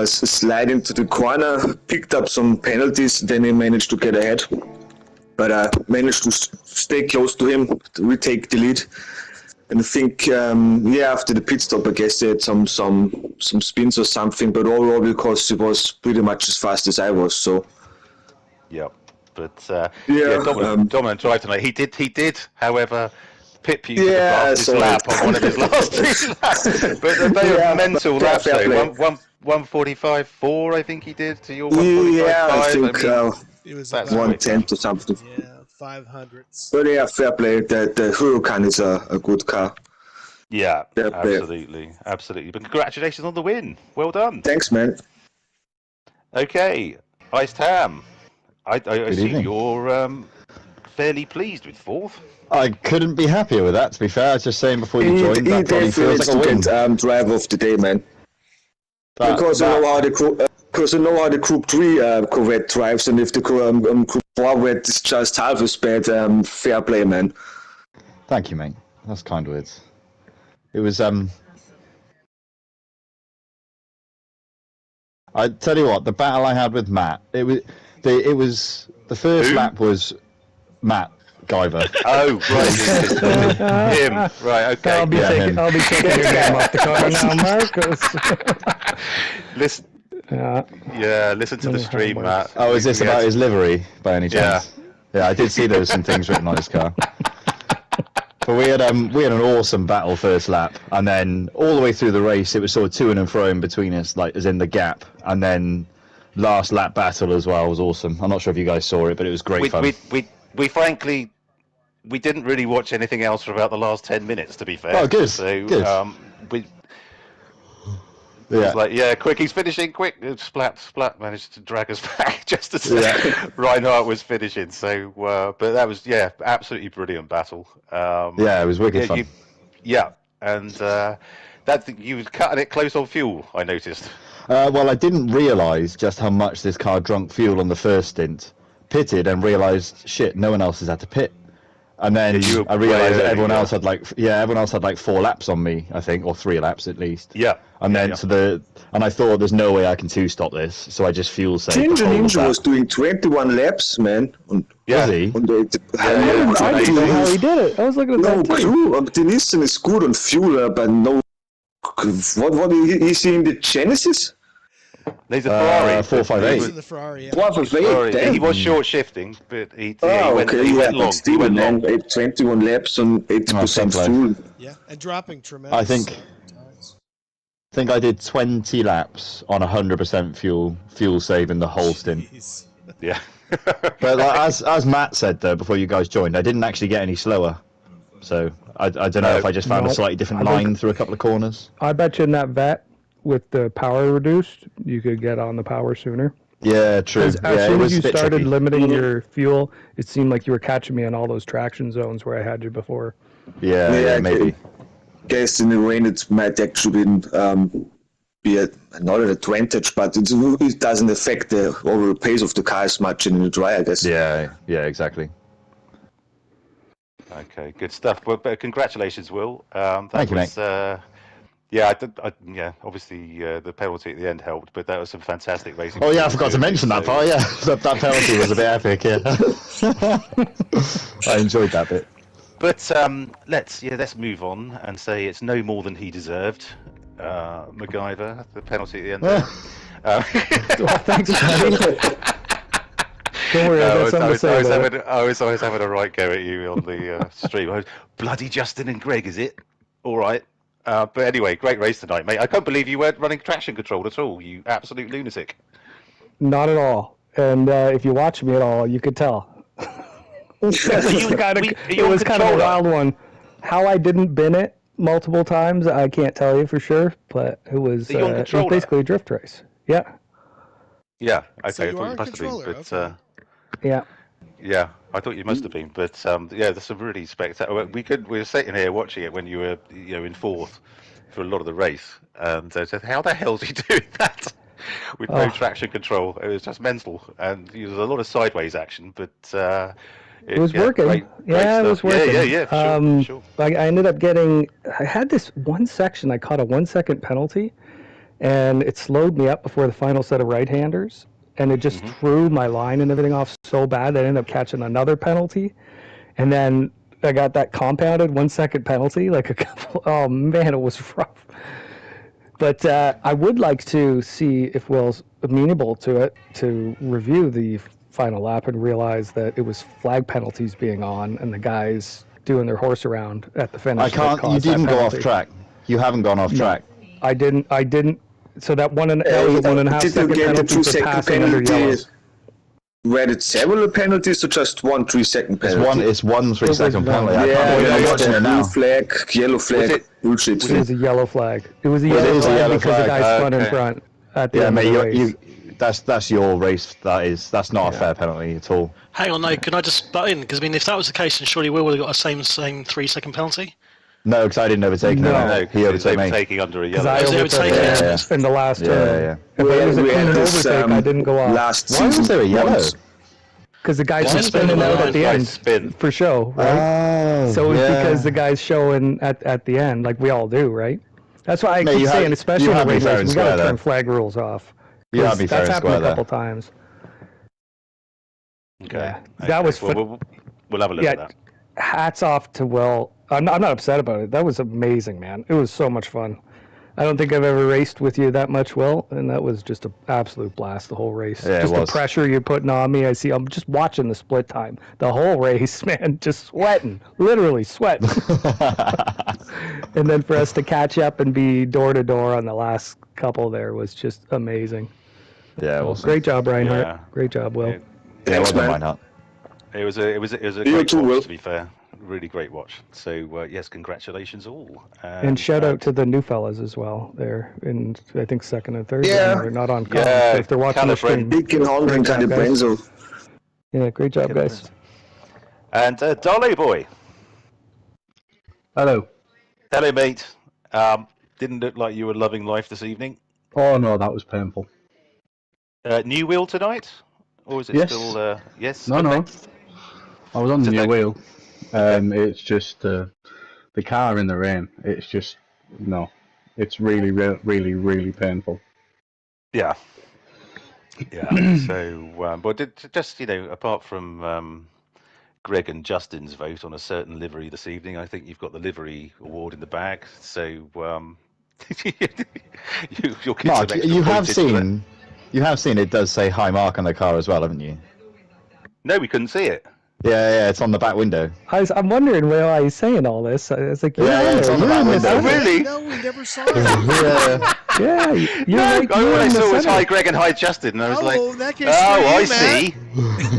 slide into the corner. Picked up some penalties, then he managed to get ahead. But I managed to stay close to him, retake the lead. And I think, after the pit stop, I guess they had some spins or something. But overall, because he was pretty much as fast as I was, so. Yeah. But dominant drive tonight. He did, however, pit you for the fastest lap on one of his last 2 laps. But they were mental laps, though. 1:45.4, I think he did to your 1:45.5. Yeah, I think It was 1:10 or something. Yeah, 500s. But yeah, fair play. The Huracan is a good car. Yeah, fair play. Absolutely. But congratulations on the win. Well done. Thanks, man. Okay, Iced Ham. I assume evening. you're fairly pleased with 4th. I couldn't be happier with that, to be fair. I was just saying before you joined, that probably feels like a win. Driver of the day, man. Because I know how the Group 3 Corvette drives, and if the Group 4 Corvette is just half as bad, fair play, man. Thank you, mate. That's kind words. It was, I tell you what, the battle I had with Matt, it was the first lap was Matt Guyver. Oh, right. Him. Right, okay. I'll be taking your name off the car now, Marcus. Listen. Yeah, listen to the stream, Matt. Oh, is this about his livery, by any chance? Yeah, I did see there was some things written on his car. But we had an awesome battle first lap, and then all the way through the race, it was sort of to and fro in between us, like as in the gap, and then last lap battle as well was awesome. I'm not sure if you guys saw it, but it was great fun. We frankly, we didn't really watch anything else for about the last 10 minutes, to be fair. Oh, good. So, good. He's like, yeah, quick, he's finishing, quick. Splat managed to drag us back just as Reinhardt was finishing. So, but that was, absolutely brilliant battle. It was wicked fun. And you was cutting it close on fuel, I noticed. Well, I didn't realise just how much this car drunk fuel on the first stint. Pitted and realised, shit, no one else has had to pit. And then I realised that everyone else had like 4 laps on me, I think, or 3 laps at least. Yeah. And then and I thought there's no way I can 2-stop this, so I just fuel saved. Ninja was doing 21 laps, man. Was he? I didn't know how he did it. I was looking at that too. The Nissan is good on fuel, but no. What is he in the Genesis? There's a Ferrari. 458. In the Ferrari. 458. He was short shifting, but he went long. He went long. 21 laps on 80% fuel. Yeah, and dropping tremendous. I think I did 20 laps on 100% fuel saving the whole stint. Yeah. But as Matt said though, before you guys joined, I didn't actually get any slower. So I don't know if I just found a slightly different line through a couple of corners. I bet you in that vet with the power reduced, you could get on the power sooner. Yeah, true. As soon as you started limiting your fuel, it seemed like you were catching me in all those traction zones where I had you before. Yeah, maybe. I guess in the rain it might actually be not an advantage, but it doesn't affect the overall pace of the car as much in the dry, I guess. Yeah, exactly. Okay, good stuff. Well, congratulations, Will. Thank you, mate. Obviously the penalty at the end helped, but that was some fantastic racing. Oh yeah, I forgot to mention that part. Yeah, that penalty was a bit epic. Yeah, I enjoyed that bit. But let's move on and say it's no more than he deserved. MacGyver, the penalty at the end. Thanks, Johnny. Don't worry, I was always having a right go at you on the stream. Bloody Justin and Greg, is it? All right. But anyway, great race tonight, mate. I can't believe you weren't running traction control at all, you absolute lunatic. Not at all. And if you watch me at all, you could tell. It was kind of a wild one. How I didn't bin it multiple times, I can't tell you for sure, but it was basically a drift race. Yeah. Yeah, okay, So I thought you must have been, but yeah. Yeah, I thought you must have been, but there's some really spectacular. We were sitting here watching it when you were, in fourth for a lot of the race, and I said, "How the hell is he doing that with no traction control?" It was just mental, and there was a lot of sideways action, but it was working. Great it was working. Yeah, sure. I ended up getting. I had this one section. I caught a 1-second penalty, and it slowed me up before the final set of right-handers. And it just threw my line and everything off so bad that I ended up catching another penalty. And then I got that compounded 1-second penalty, oh man, it was rough. But I would like to see if Will's amenable to it, to review the final lap and realize that it was flag penalties being on and the guys doing their horse around at the finish. You didn't go off track. You haven't gone off track. I didn't. So that was a 1.5 second penalty for passing under yellows. Were it several penalties or just 1 3-second penalty? It's one 3-second penalty. I'm watching it now. Flag, yellow flag, bullshit. It was a yellow flag. It was a yellow flag because the guy spun in front at the end of the race. That's your race. That's not a fair penalty at all. Hang on, no, can I just butt in? Because if that was the case, then surely Will would have got a same 3-second penalty. No, because I didn't overtake him. No, he overtook me. Taking under a yellow. I overtook in the last turn. If it was a clean overtake, I didn't go off. Why was there a yellow? Because the guys were spinning out at the end for show, right? So it's because the guys showing at the end, like we all do, right? That's why I keep saying, especially in the race, we got to turn flag rules off. You have to be fair and square there. That's happened a couple times. Okay. That was. We'll have a look at that. Hats off to Will. I'm not upset about it. That was amazing, man. It was so much fun. I don't think I've ever raced with you that much, Will, and that was just an absolute blast, the whole race. Yeah, just the pressure you're putting on me. I'm just watching the split time. The whole race, man, just sweating. Literally sweating. And then for us to catch up and be door-to-door on the last couple there was just amazing. Yeah, awesome. Great job, Reinhardt. Yeah. Great job, Will. Yeah, well done, Reinhardt. It was a great watch, to be fair. really great watch. So yes, congratulations all. And shout out to the new fellas as well. They're in, I think, second and third. Yeah. I know they're not on comms, Yeah, but if they're watching the stream, Big in Holland and great job, guys. Calibrenzo. Yeah, great job, guys. And Dale boy. Hello. Hello, mate. Didn't look like you were loving life this evening. Oh no, that was painful. New wheel tonight? Or is it Yes. still... yes? No, okay. no. I was on the Just new like- wheel. It's just the car in the rain. It's just no. It's really, really, really painful. Yeah. Yeah. So, but just, apart from Greg and Justin's vote on a certain livery this evening, I think you've got the livery award in the bag. So, you'll get Mark, some extra you have pointage for that. you have seen it does say "Hi Mark" on the car as well, haven't you? No, we couldn't see it. Yeah, it's on the back window. I'm wondering why he's saying all this. It's like, Yeah, it's on the back window. Oh, really? No, we never saw it. Yeah, you're like, All you're I in the saw was center. "Hi Greg" and "Hi Justin," and I was Oh, like, that case "Oh, for you, I Matt. see."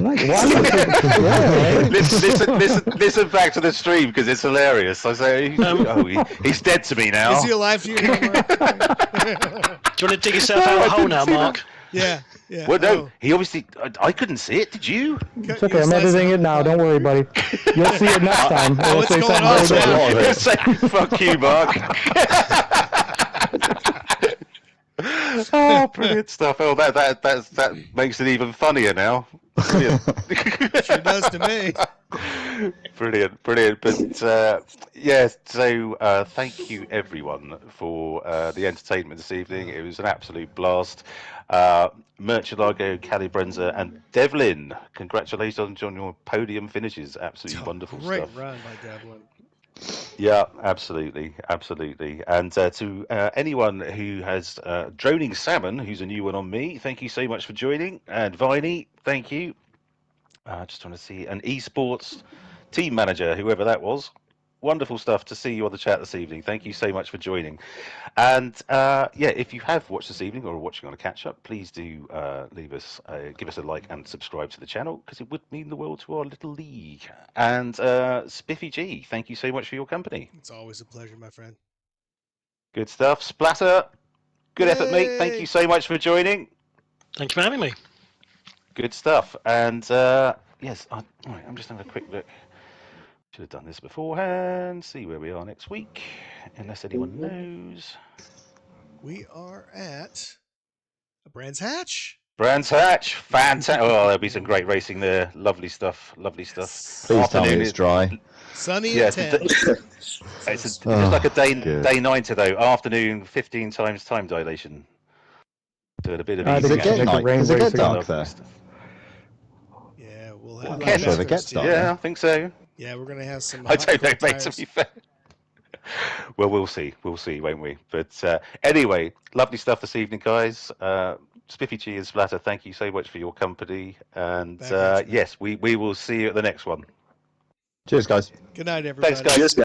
Like, why? Yeah, right? Listen back to the stream because it's hilarious. I say, he's dead to me now. Is he alive to you? Mark? Do you want to dig yourself out of a hole now, Mark? Yeah. Well, no, Oh. he obviously. I couldn't see it. Did you? It's okay, I'm editing it now. Don't worry, buddy. You'll see it next time. It'll what's say going something on, very Sam? different. You'll say, "Fuck you, Mark." Oh, brilliant stuff! Oh, that makes it even funnier now. Brilliant. Sure does to me. Brilliant. But yes, so thank you everyone for the entertainment this evening. It was an absolute blast. Merchelago, Calibrenza, and Devlin, congratulations on your podium finishes. Absolutely wonderful Great stuff. run by Devlin. Yeah, absolutely. And to anyone who has Droning Salmon, who's a new one on me, thank you so much for joining. And Viney, thank you. Just trying to see an esports team manager, whoever that was. Wonderful stuff to see you on the chat this evening. Thank you so much for joining. And if you have watched this evening or are watching on a catch up, please do give us a like and subscribe to the channel because it would mean the world to our little league. And Spiffy G, thank you so much for your company. It's always a pleasure, my friend. Good stuff. Splatter, good effort, mate. Thank Yay. you so much for joining. Thank you for having me. Good stuff. And yes, I'm just having a quick look. Should have done this beforehand. See where we are next week, unless anyone knows. We are at a Brands Hatch. Brands Hatch, fantastic! Oh, there'll be some great racing there. Lovely stuff. Lovely stuff. Please tell me Afternoon it's is- dry. Sunny Yeah, and 10. it's just like a good. day 90 though. Afternoon, 15 times time dilation. Doing a bit of I easy think Does it it's get like a night? rain Does it get racing. dark there? Yeah, we'll have Okay, so it gets dark. Yeah, I think so. Yeah, we're gonna have some. I don't know, hot mate, to tires. be fair. Well, we'll see, won't we? But anyway, lovely stuff this evening, guys. Spiffy G and Splatter, thank you so much for your company. And Back at you, man. yes, we will see you at the next one. Cheers, guys. Good night, everybody. Thanks, guys. Cheers,